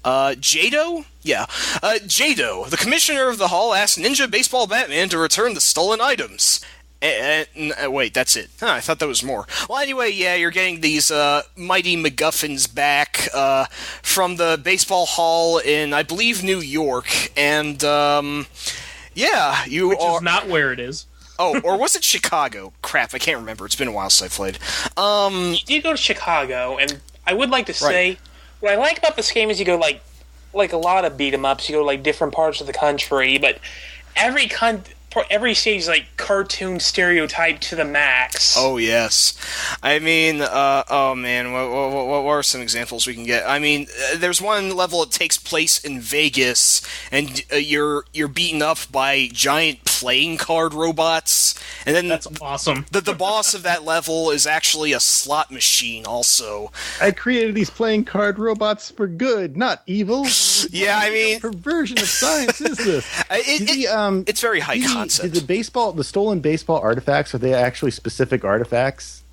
[SPEAKER 4] Jado? Yeah. Jado, the commissioner of the hall, asked Ninja Baseball Batman to return the stolen items. Wait, that's it. Huh, I thought that was more. Well, anyway, yeah, you're getting these mighty MacGuffins back from the Baseball Hall in, I believe, New York. And, yeah, you
[SPEAKER 2] Which
[SPEAKER 4] are...
[SPEAKER 2] is not where it is.
[SPEAKER 4] Oh, or was it Chicago? Crap, I can't remember. It's been a while since I played.
[SPEAKER 5] You did go to Chicago, and I would like to say what I like about this game is you go like a lot of beat 'em ups. You go like different parts of the country, but every stage is like cartoon stereotype to the max.
[SPEAKER 4] Oh, yes. I mean, oh man, what are some examples we can get? I mean, there's one level that takes place in Vegas, and you're beaten up by giant playing card robots, and then
[SPEAKER 2] That's awesome.
[SPEAKER 4] the boss of that level is actually a slot machine also.
[SPEAKER 1] I created these playing card robots for good, not evil.
[SPEAKER 4] Yeah, I mean,
[SPEAKER 1] Perversion of science is this?
[SPEAKER 4] it's very high concept.
[SPEAKER 1] Did the stolen baseball artifacts, are they actually specific artifacts?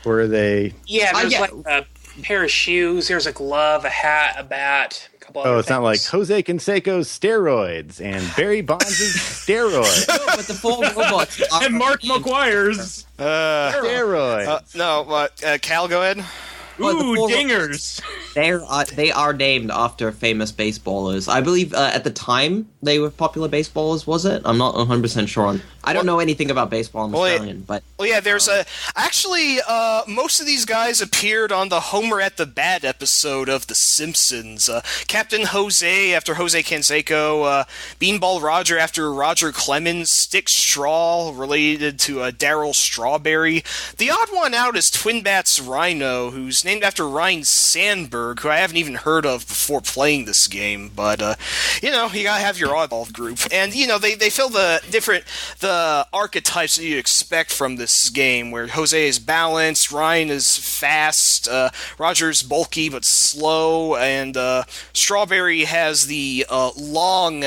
[SPEAKER 1] Or are they...
[SPEAKER 5] Yeah, there's
[SPEAKER 3] yeah.
[SPEAKER 5] like a pair of shoes, there's a glove, a hat, a bat, a couple other
[SPEAKER 1] Oh, it's not like
[SPEAKER 5] things.
[SPEAKER 1] Jose Canseco's steroids and Barry Bonds' steroids.
[SPEAKER 3] No, but the full robots are
[SPEAKER 2] And Mark McGuire's.
[SPEAKER 1] Steroids.
[SPEAKER 4] Cal, go ahead.
[SPEAKER 3] Well, the
[SPEAKER 2] Ooh,
[SPEAKER 3] full-
[SPEAKER 2] dingers.
[SPEAKER 3] They are named after famous baseballers. I believe at the time they were popular baseballers, was it? I'm not 100% sure. I don't know anything about baseball. I'm Australian, but...
[SPEAKER 4] Well, yeah, there's actually, most of these guys appeared on the Homer at the Bat episode of The Simpsons. Captain Jose after Jose Canseco, Beanball Roger after Roger Clemens, Stick Straw related to Daryl Strawberry. The odd one out is Twin Bats Rhino, who's named after Ryan Sandberg, who I haven't even heard of before playing this game, but, you gotta have your oddball group. And, they fill the archetypes that you expect from this game, where Jose is balanced, Ryan is fast, Roger's bulky but slow, and Strawberry has the long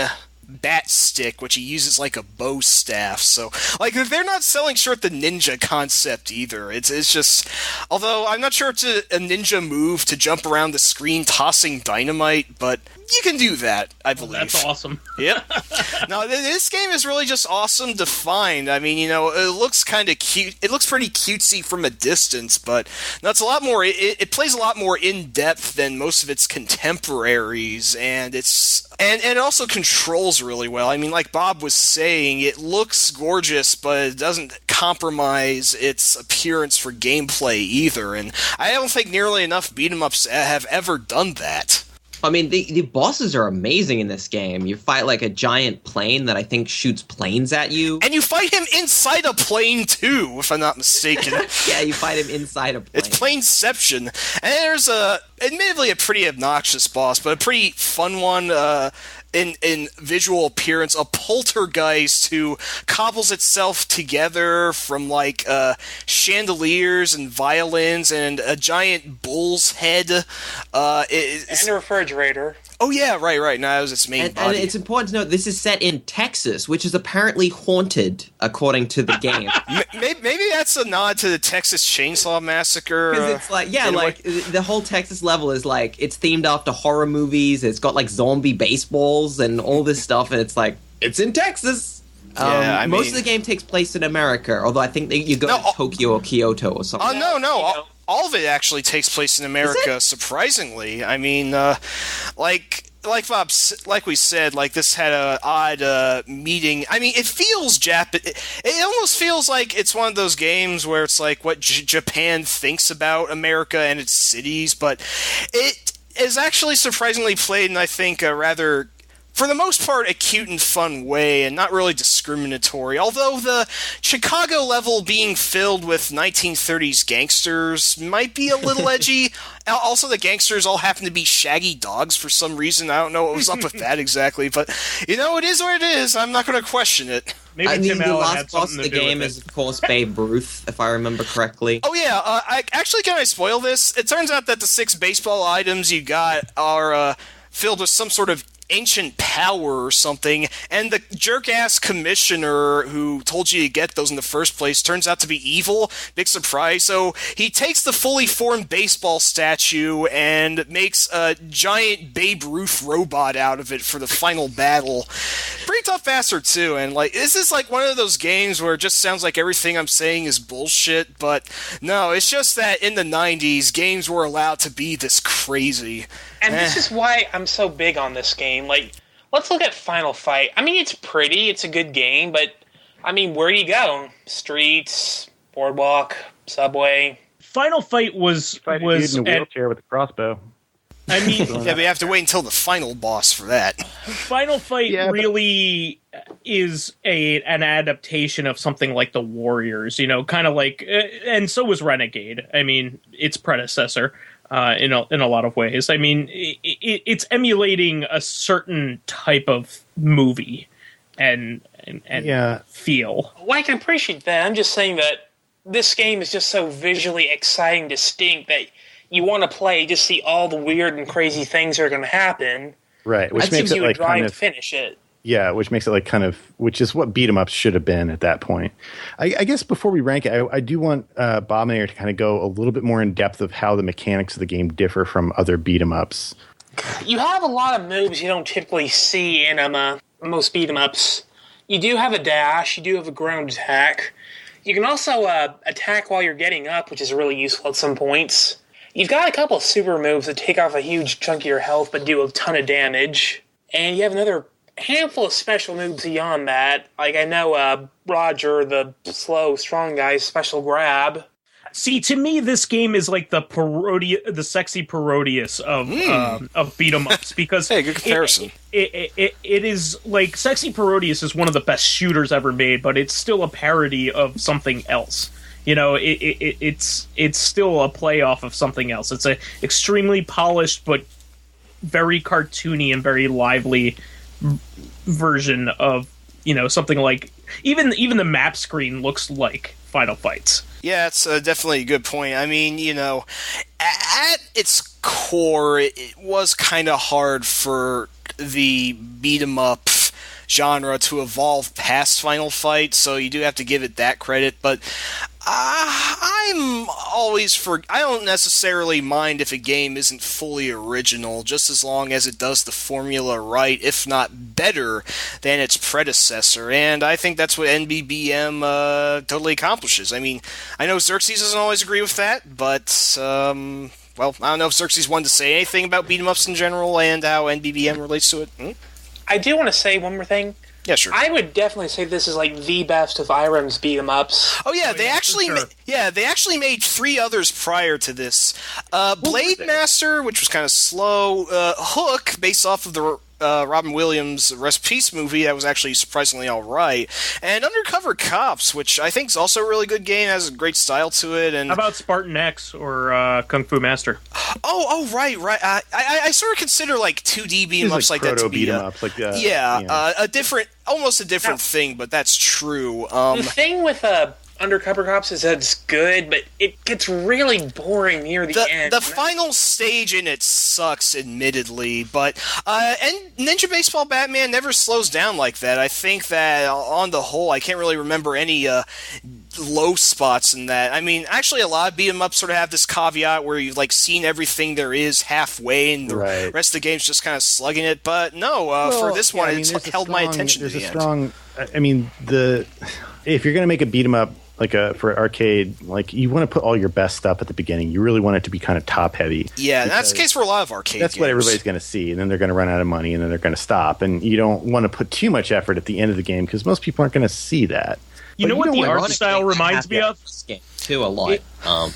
[SPEAKER 4] bat stick, which he uses like a bow staff. So, they're not selling short the ninja concept either. It's just, although I'm not sure it's a ninja move to jump around the screen tossing dynamite, but you can do that, I believe.
[SPEAKER 2] That's awesome.
[SPEAKER 4] Yep. No, this game is really just awesome to find. I mean, it looks kind of cute. It looks pretty cutesy from a distance, but no, it's a lot more. It plays a lot more in depth than most of its contemporaries, and it also controls really well. I mean, like Bob was saying, it looks gorgeous, but it doesn't compromise its appearance for gameplay either. And I don't think nearly enough beat 'em ups have ever done that.
[SPEAKER 3] I mean, the bosses are amazing in this game. You fight like a giant plane that I think shoots planes at you.
[SPEAKER 4] And you fight him inside a plane too, if I'm not mistaken.
[SPEAKER 3] Yeah, you fight him inside a plane.
[SPEAKER 4] It's Planeception. And there's admittedly a pretty obnoxious boss, but a pretty fun one in visual appearance. A poltergeist who cobbles itself together from chandeliers and violins and a giant bull's head.
[SPEAKER 5] and a refrigerator.
[SPEAKER 4] Oh yeah, right. Now that was its main
[SPEAKER 3] and
[SPEAKER 4] body.
[SPEAKER 3] it's important to note this is set in Texas, which is apparently haunted, according to the game.
[SPEAKER 4] Maybe that's a nod to the Texas Chainsaw Massacre.
[SPEAKER 3] Because it's the whole Texas level is it's themed after horror movies. It's got zombie baseballs and all this stuff, and it's in Texas.
[SPEAKER 4] Yeah,
[SPEAKER 3] most of the game takes place in America, although I think that you go to Tokyo or Kyoto or something.
[SPEAKER 4] Oh all of it actually takes place in America. Surprisingly, I mean, like we said, like this had a odd meeting. I mean, it feels it almost feels like it's one of those games where it's like what Japan thinks about America and its cities, but it is actually surprisingly played in, I think, a rather, for the most part, a cute and fun way, and not really discriminatory. Although the Chicago level being filled with 1930s gangsters might be a little edgy. Also, the gangsters all happen to be shaggy dogs for some reason. I don't know what was up with that exactly, but it is what it is. I'm not going to question it.
[SPEAKER 2] Maybe Tim
[SPEAKER 3] the
[SPEAKER 2] Allen
[SPEAKER 3] last
[SPEAKER 2] had
[SPEAKER 3] boss
[SPEAKER 2] something
[SPEAKER 3] of
[SPEAKER 2] to
[SPEAKER 3] the
[SPEAKER 2] do
[SPEAKER 3] game
[SPEAKER 2] with
[SPEAKER 3] is, of course, Babe Ruth, if I remember correctly.
[SPEAKER 4] Oh yeah, can I spoil this? It turns out that the 6 baseball items you got are filled with some sort of ancient power or something, and the jerk-ass commissioner who told you to get those in the first place turns out to be evil. Big surprise. So he takes the fully formed baseball statue and makes a giant Babe Ruth robot out of it for the final battle. Pretty tough bastard, too, and this is one of those games where it just sounds like everything I'm saying is bullshit, but no, it's just that in the 90s, games were allowed to be this crazy.
[SPEAKER 5] And this is why I'm so big on this game. Let's look at Final Fight. I mean, it's pretty, it's a good game, but, I mean, where do you go? Streets, boardwalk, subway.
[SPEAKER 2] Final Fight was
[SPEAKER 1] in a wheelchair with a crossbow.
[SPEAKER 2] I mean,
[SPEAKER 4] yeah, but you have to wait until the final boss for that.
[SPEAKER 2] Final Fight really is an adaptation of something like the Warriors, kind of like, and so was Renegade. I mean, its predecessor. In a lot of ways. I mean, it's emulating a certain type of movie and feel.
[SPEAKER 5] Well, I can appreciate that. I'm just saying that this game is just so visually exciting, distinct, that you want to play, just see all the weird and crazy things that are going to happen.
[SPEAKER 1] Right, which makes it
[SPEAKER 5] drive to finish it.
[SPEAKER 1] Yeah, which makes it which is what beat 'em ups should have been at that point. I guess before we rank it, I do want Bob and I to kind of go a little bit more in depth of how the mechanics of the game differ from other beat 'em ups.
[SPEAKER 5] You have a lot of moves you don't typically see in most beat 'em ups. You do have a dash, you do have a ground attack. You can also attack while you're getting up, which is really useful at some points. You've got a couple of super moves that take off a huge chunk of your health but do a ton of damage. And you have another handful of special moves beyond that. I know Roger, the slow, strong guy's special grab.
[SPEAKER 2] See, to me, this game is like the sexy Parodius of beat 'em ups because
[SPEAKER 4] hey, good comparison.
[SPEAKER 2] It is like sexy Parodius is one of the best shooters ever made, but it's still a parody of something else. It's still a play off of something else. It's a extremely polished but very cartoony and very lively version of something like even the map screen looks like Final Fights.
[SPEAKER 4] Yeah, it's definitely a good point. I mean, at its core, it was kind of hard for the beat 'em up genre to evolve past Final Fight, so you do have to give it that credit, but I don't necessarily mind if a game isn't fully original, just as long as it does the formula right, if not better than its predecessor, and I think that's what NBBM totally accomplishes. I mean, I know Xerxes doesn't always agree with that, but, I don't know if Xerxes wanted to say anything about beat-em-ups in general and how NBBM relates to it.
[SPEAKER 5] I do want to say one more thing.
[SPEAKER 4] Yeah, sure.
[SPEAKER 5] I would definitely say this is the best of Irem's beat 'em ups.
[SPEAKER 4] Oh yeah, they actually made 3 others prior to this. Blade Master, which was kind of slow. Hook, based off of the Robin Williams Rest in Peace movie, that was actually surprisingly all right. And Undercover Cops, which I think is also a really good game, has a great style to it. And
[SPEAKER 2] how about Spartan X or Kung Fu Master?
[SPEAKER 4] Oh, right. I sort of consider 2D beat 'em ups like that to be almost a different thing, but that's true.
[SPEAKER 5] The thing with Undercover Cops is that it's good, but it gets really boring near the end.
[SPEAKER 4] The final stage in it sucks, admittedly, but and Ninja Baseball Batman never slows down like that. I think that on the whole, I can't really remember any low spots in that. I mean, actually, a lot of beat 'em ups sort of have this caveat where you've seen everything there is halfway, and the rest of the game's just kind of slugging it. But no, for this one, it's held my attention to the end.
[SPEAKER 1] I mean, if you're going to make a beat 'em up for arcade, like you want to put all your best stuff at the beginning. You really want it to be kind of top heavy.
[SPEAKER 4] Yeah, that's the case for a lot of arcade
[SPEAKER 1] That's
[SPEAKER 4] games.
[SPEAKER 1] what everybody's going to see, and then they're going to run out of money, and then they're going to stop. And you don't want to put too much effort at the end of the game because most people aren't going to see that.
[SPEAKER 2] You know what the art style reminds me of?
[SPEAKER 3] This game too a lot.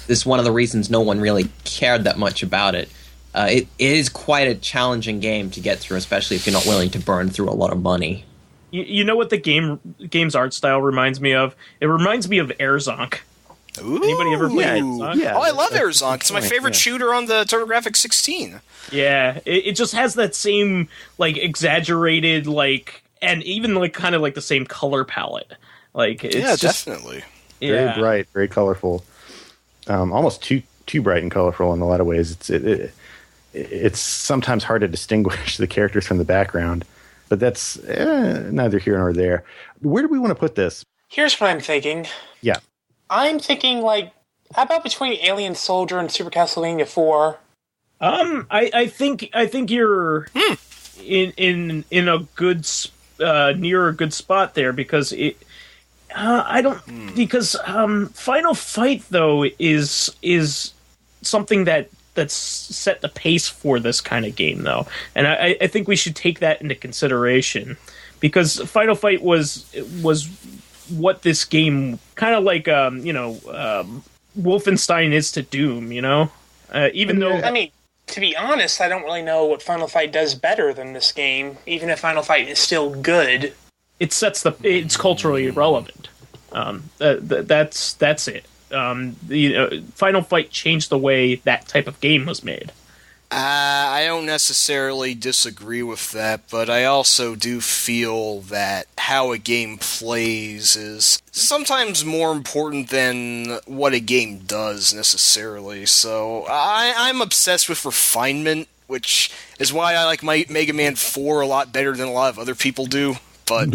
[SPEAKER 3] This is one of the reasons no one really cared that much about it. It is quite a challenging game to get through, especially if you're not willing to burn through a lot of money.
[SPEAKER 2] You know what the game's art style reminds me of? It reminds me of Airzonk.
[SPEAKER 4] Ooh.
[SPEAKER 2] Anybody ever played Airzonk?
[SPEAKER 1] Yeah,
[SPEAKER 4] Oh, I love Airzonk. It's my favorite shooter on the TurboGrafx 16.
[SPEAKER 2] Yeah, it just has that same like exaggerated like, and even like kind of like the same color palette. Like it's
[SPEAKER 4] Yeah,
[SPEAKER 2] just,
[SPEAKER 4] definitely.
[SPEAKER 1] Very bright, very colorful. Almost too bright and colorful in a lot of ways. It's sometimes hard to distinguish the characters from the background, but that's neither here nor there. Where do we want to put this?
[SPEAKER 5] Here's what I'm thinking.
[SPEAKER 1] Yeah.
[SPEAKER 5] I'm thinking, like, how about between Alien Soldier and Super Castlevania 4?
[SPEAKER 2] I think you're in a good near a good spot there because it. I don't because Final Fight though is something that's set the pace for this kind of game though, and I think we should take that into consideration because Final Fight was what this game kind of like Wolfenstein is to Doom, even though
[SPEAKER 5] I mean, to be honest, I don't really know what Final Fight does better than this game, even if Final Fight is still good.
[SPEAKER 2] it's culturally relevant. That's it. Final Fight changed the way that type of game was made.
[SPEAKER 4] I don't necessarily disagree with that, but I also do feel that how a game plays is sometimes more important than what a game does necessarily. So I'm obsessed with refinement, which is why I like my Mega Man 4 a lot better than a lot of other people do. But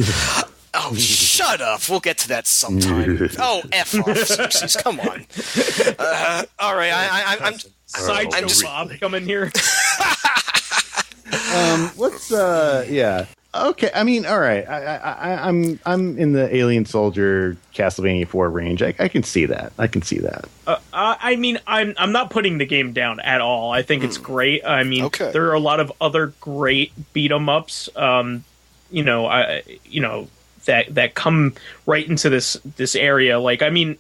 [SPEAKER 4] oh, shut up! We'll get to that sometime. Oh, F off, Simpsons. Come on. All right, I'm
[SPEAKER 2] Sideshow Bob coming here.
[SPEAKER 1] Let's yeah. Okay, I mean, all right. I'm in the Alien Soldier Castlevania 4 range. I can see that.
[SPEAKER 2] I mean, I'm not putting the game down at all. I think it's great. I mean, there are a lot of other great beat 'em ups. That come right into this area. Like, I mean,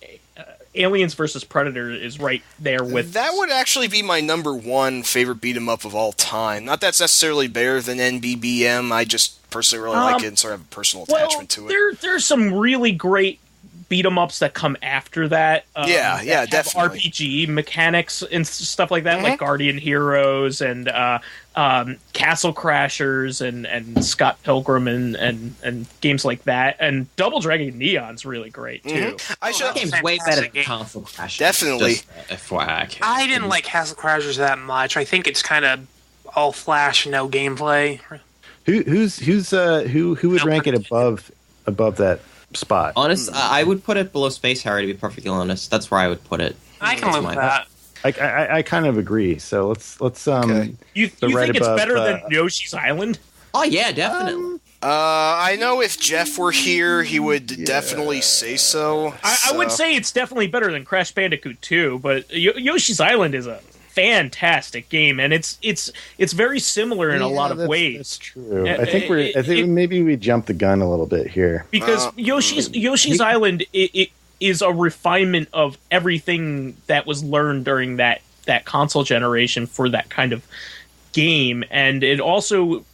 [SPEAKER 2] Aliens versus Predator is right there with.
[SPEAKER 4] That would actually be my number one favorite beat 'em up of all time. Not that's necessarily better than NBBM. I just personally really like it and sort of have a personal attachment to it.
[SPEAKER 2] There's some really great beat 'em ups that come after that.
[SPEAKER 4] Yeah, definitely.
[SPEAKER 2] RPG mechanics and stuff like that, like Guardian Heroes and Castle Crashers and Scott Pilgrim and games like that. And Double Dragon Neon's really great too.
[SPEAKER 3] That game's way better than Castle Crashers.
[SPEAKER 4] Definitely.
[SPEAKER 3] Just, FYI.
[SPEAKER 5] I didn't like Castle Crashers that much. I think it's kind of all flash, no gameplay.
[SPEAKER 1] Who would rank it above that spot?
[SPEAKER 3] I would put it below Space Harrier, to be perfectly honest. That's where I would put it.
[SPEAKER 5] I can live with that.
[SPEAKER 1] I kind of agree. So let's
[SPEAKER 2] You think it's better than Yoshi's Island?
[SPEAKER 3] Oh yeah, definitely.
[SPEAKER 4] I know if Jeff were here, he would definitely say so.
[SPEAKER 2] I would say it's definitely better than Crash Bandicoot 2, but Yoshi's Island is a fantastic game, and it's very similar in a lot of ways.
[SPEAKER 1] That's true. I think maybe we jumped the gun a little bit here
[SPEAKER 2] because Yoshi's Island it is a refinement of everything that was learned during that console generation for that kind of game, and it also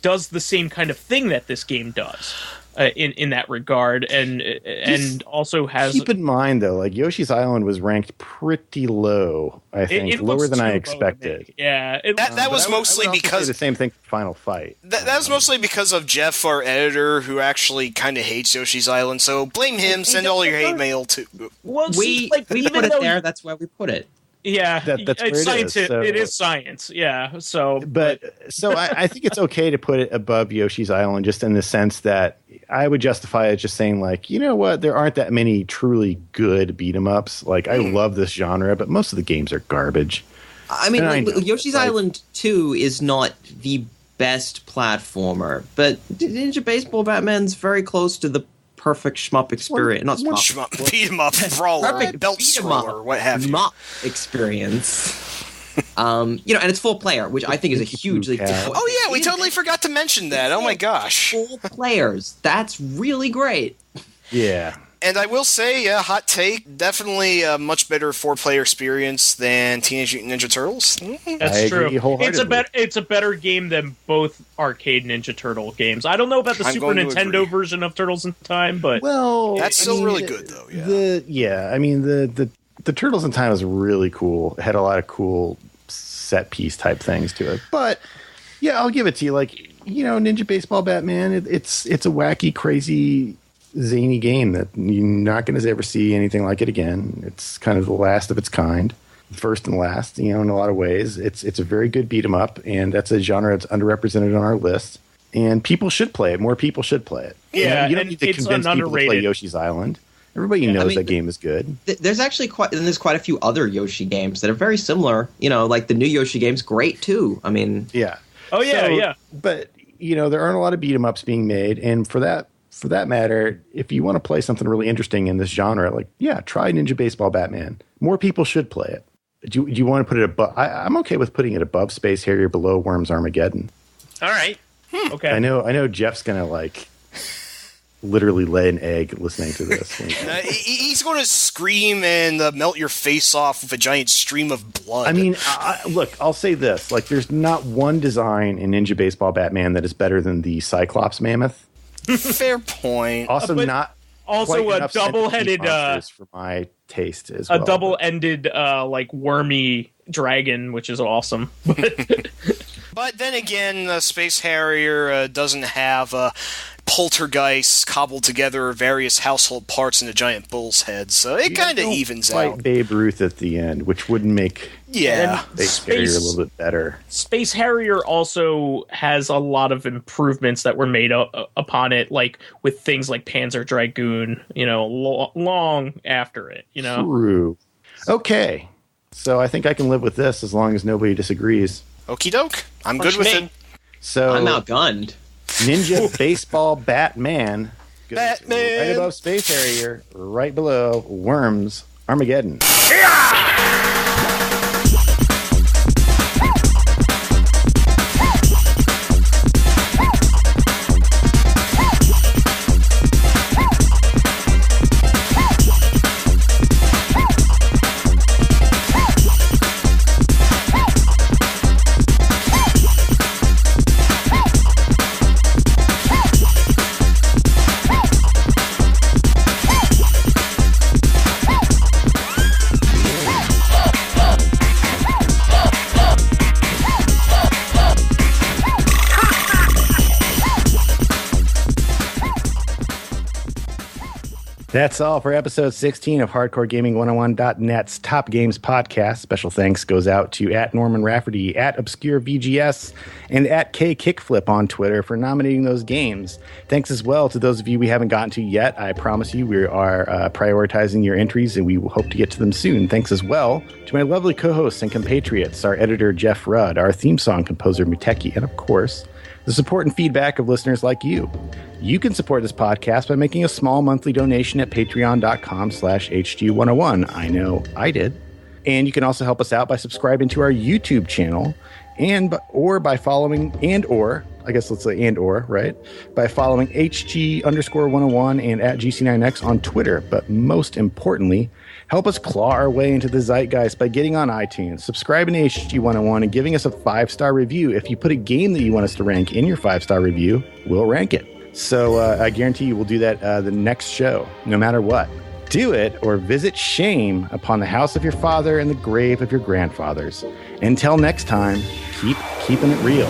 [SPEAKER 2] does the same kind of thing that this game does. In that regard, and also has.
[SPEAKER 1] Keep in mind though, like Yoshi's Island was ranked pretty low. I think lower than I expected.
[SPEAKER 2] Yeah,
[SPEAKER 4] that was mostly because
[SPEAKER 1] the same thing for Final Fight.
[SPEAKER 4] That was mostly because of Jeff, our editor, who actually kind of hates Yoshi's Island. So blame him. Send all your hate mail to.
[SPEAKER 2] Well,
[SPEAKER 3] we put it there. That's where we put it.
[SPEAKER 2] Yeah,
[SPEAKER 1] that's where
[SPEAKER 2] science.
[SPEAKER 1] it is. So.
[SPEAKER 2] It is science. Yeah. So,
[SPEAKER 1] I think it's okay to put it above Yoshi's Island, just in the sense that I would justify it just saying, like, you know what, there aren't that many truly good beat 'em ups. Like, I love this genre, but most of the games are garbage.
[SPEAKER 3] I mean, Yoshi's Island 2 is not the best platformer, but Ninja Baseball Batman's very close to the perfect shmup experience. Not shmup.
[SPEAKER 4] Beat 'em up, brawler,
[SPEAKER 3] Perfect
[SPEAKER 4] belt
[SPEAKER 3] beat 'em up
[SPEAKER 4] scroller, what have you.
[SPEAKER 3] shmup experience. And it's 4-player, which I think is a huge leap.
[SPEAKER 4] Oh yeah, we totally forgot to mention that. Oh my gosh.
[SPEAKER 3] 4 players. That's really great.
[SPEAKER 1] Yeah.
[SPEAKER 4] And I will say, hot take, definitely a much better 4-player experience than Teenage Mutant Ninja Turtles.
[SPEAKER 2] That's
[SPEAKER 1] I
[SPEAKER 2] true.
[SPEAKER 1] agree wholeheartedly.
[SPEAKER 2] It's a better game than both arcade Ninja Turtle games. I don't know about the Super Nintendo version of Turtles in Time, but
[SPEAKER 4] That's still really good though. Yeah.
[SPEAKER 1] The Turtles in Time was really cool. It had a lot of cool set piece type things to it. But yeah, I'll give it to you. Like, Ninja Baseball Batman, it's a wacky, crazy, zany game that you're not going to ever see anything like it again. It's kind of the last of its kind, first and last, in a lot of ways. It's a very good beat 'em up, and that's a genre that's underrepresented on our list. And people should play it. More people should play it.
[SPEAKER 2] Yeah,
[SPEAKER 1] you don't need to convince people to play Yoshi's Island. Everybody knows that game is good.
[SPEAKER 3] There's actually quite a few other Yoshi games that are very similar. Like the new Yoshi game's great too. I mean,
[SPEAKER 1] yeah.
[SPEAKER 2] Oh yeah, yeah.
[SPEAKER 1] But there aren't a lot of beat 'em ups being made, and for that matter, if you want to play something really interesting in this genre, try Ninja Baseball Batman. More people should play it. Do you want to put it above? I'm okay with putting it above Space Harrier, below Worms Armageddon.
[SPEAKER 5] All right.
[SPEAKER 2] Okay.
[SPEAKER 1] I know Jeff's gonna literally lay an egg listening to this.
[SPEAKER 4] He's going to scream and melt your face off with a giant stream of blood.
[SPEAKER 1] I mean, look, I'll say this. There's not one design in Ninja Baseball Batman that is better than the Cyclops Mammoth.
[SPEAKER 4] Fair point.
[SPEAKER 1] Also, not
[SPEAKER 2] also
[SPEAKER 1] quite
[SPEAKER 2] a
[SPEAKER 1] enough
[SPEAKER 2] double-headed
[SPEAKER 1] for my taste as well.
[SPEAKER 2] A double-ended wormy dragon, which is awesome.
[SPEAKER 4] But then again, Space Harrier doesn't have poltergeists cobbled together various household parts in a giant bull's head, so it kind of evens out.
[SPEAKER 1] Babe Ruth at the end, which wouldn't make Space Harrier a little bit better.
[SPEAKER 2] Space Harrier also has a lot of improvements that were made upon it, with things like Panzer Dragoon, long after it,
[SPEAKER 1] True. Okay. So I think I can live with this as long as nobody disagrees.
[SPEAKER 4] Okie doke. I'm good with it.
[SPEAKER 3] So I'm outgunned.
[SPEAKER 1] Ninja Baseball Batman goes
[SPEAKER 4] Batman
[SPEAKER 1] right above Space Harrier, right below Worms Armageddon. That's all for episode 16 of HardcoreGaming101.net's Top Games Podcast. Special thanks goes out to @Norman Rafferty, @ObscureVGS, and @KKickFlip on Twitter for nominating those games. Thanks as well to those of you we haven't gotten to yet. I promise you we are prioritizing your entries, and we will hope to get to them soon. Thanks as well to my lovely co-hosts and compatriots, our editor Jeff Rudd, our theme song composer Muteki, and of course, the support and feedback of listeners like you. You can support this podcast by making a small monthly donation at patreon.com/HG101. I know I did. And you can also help us out by subscribing to our YouTube channel or by following by following HG_101 and @GC9X on Twitter. But most importantly, help us claw our way into the zeitgeist by getting on iTunes, subscribing to HG101, and giving us a 5-star review. If you put a game that you want us to rank in your 5-star review, we'll rank it. So I guarantee you we'll do that the next show, no matter what. Do it or visit shame upon the house of your father and the grave of your grandfathers. Until next time, keep keeping it real.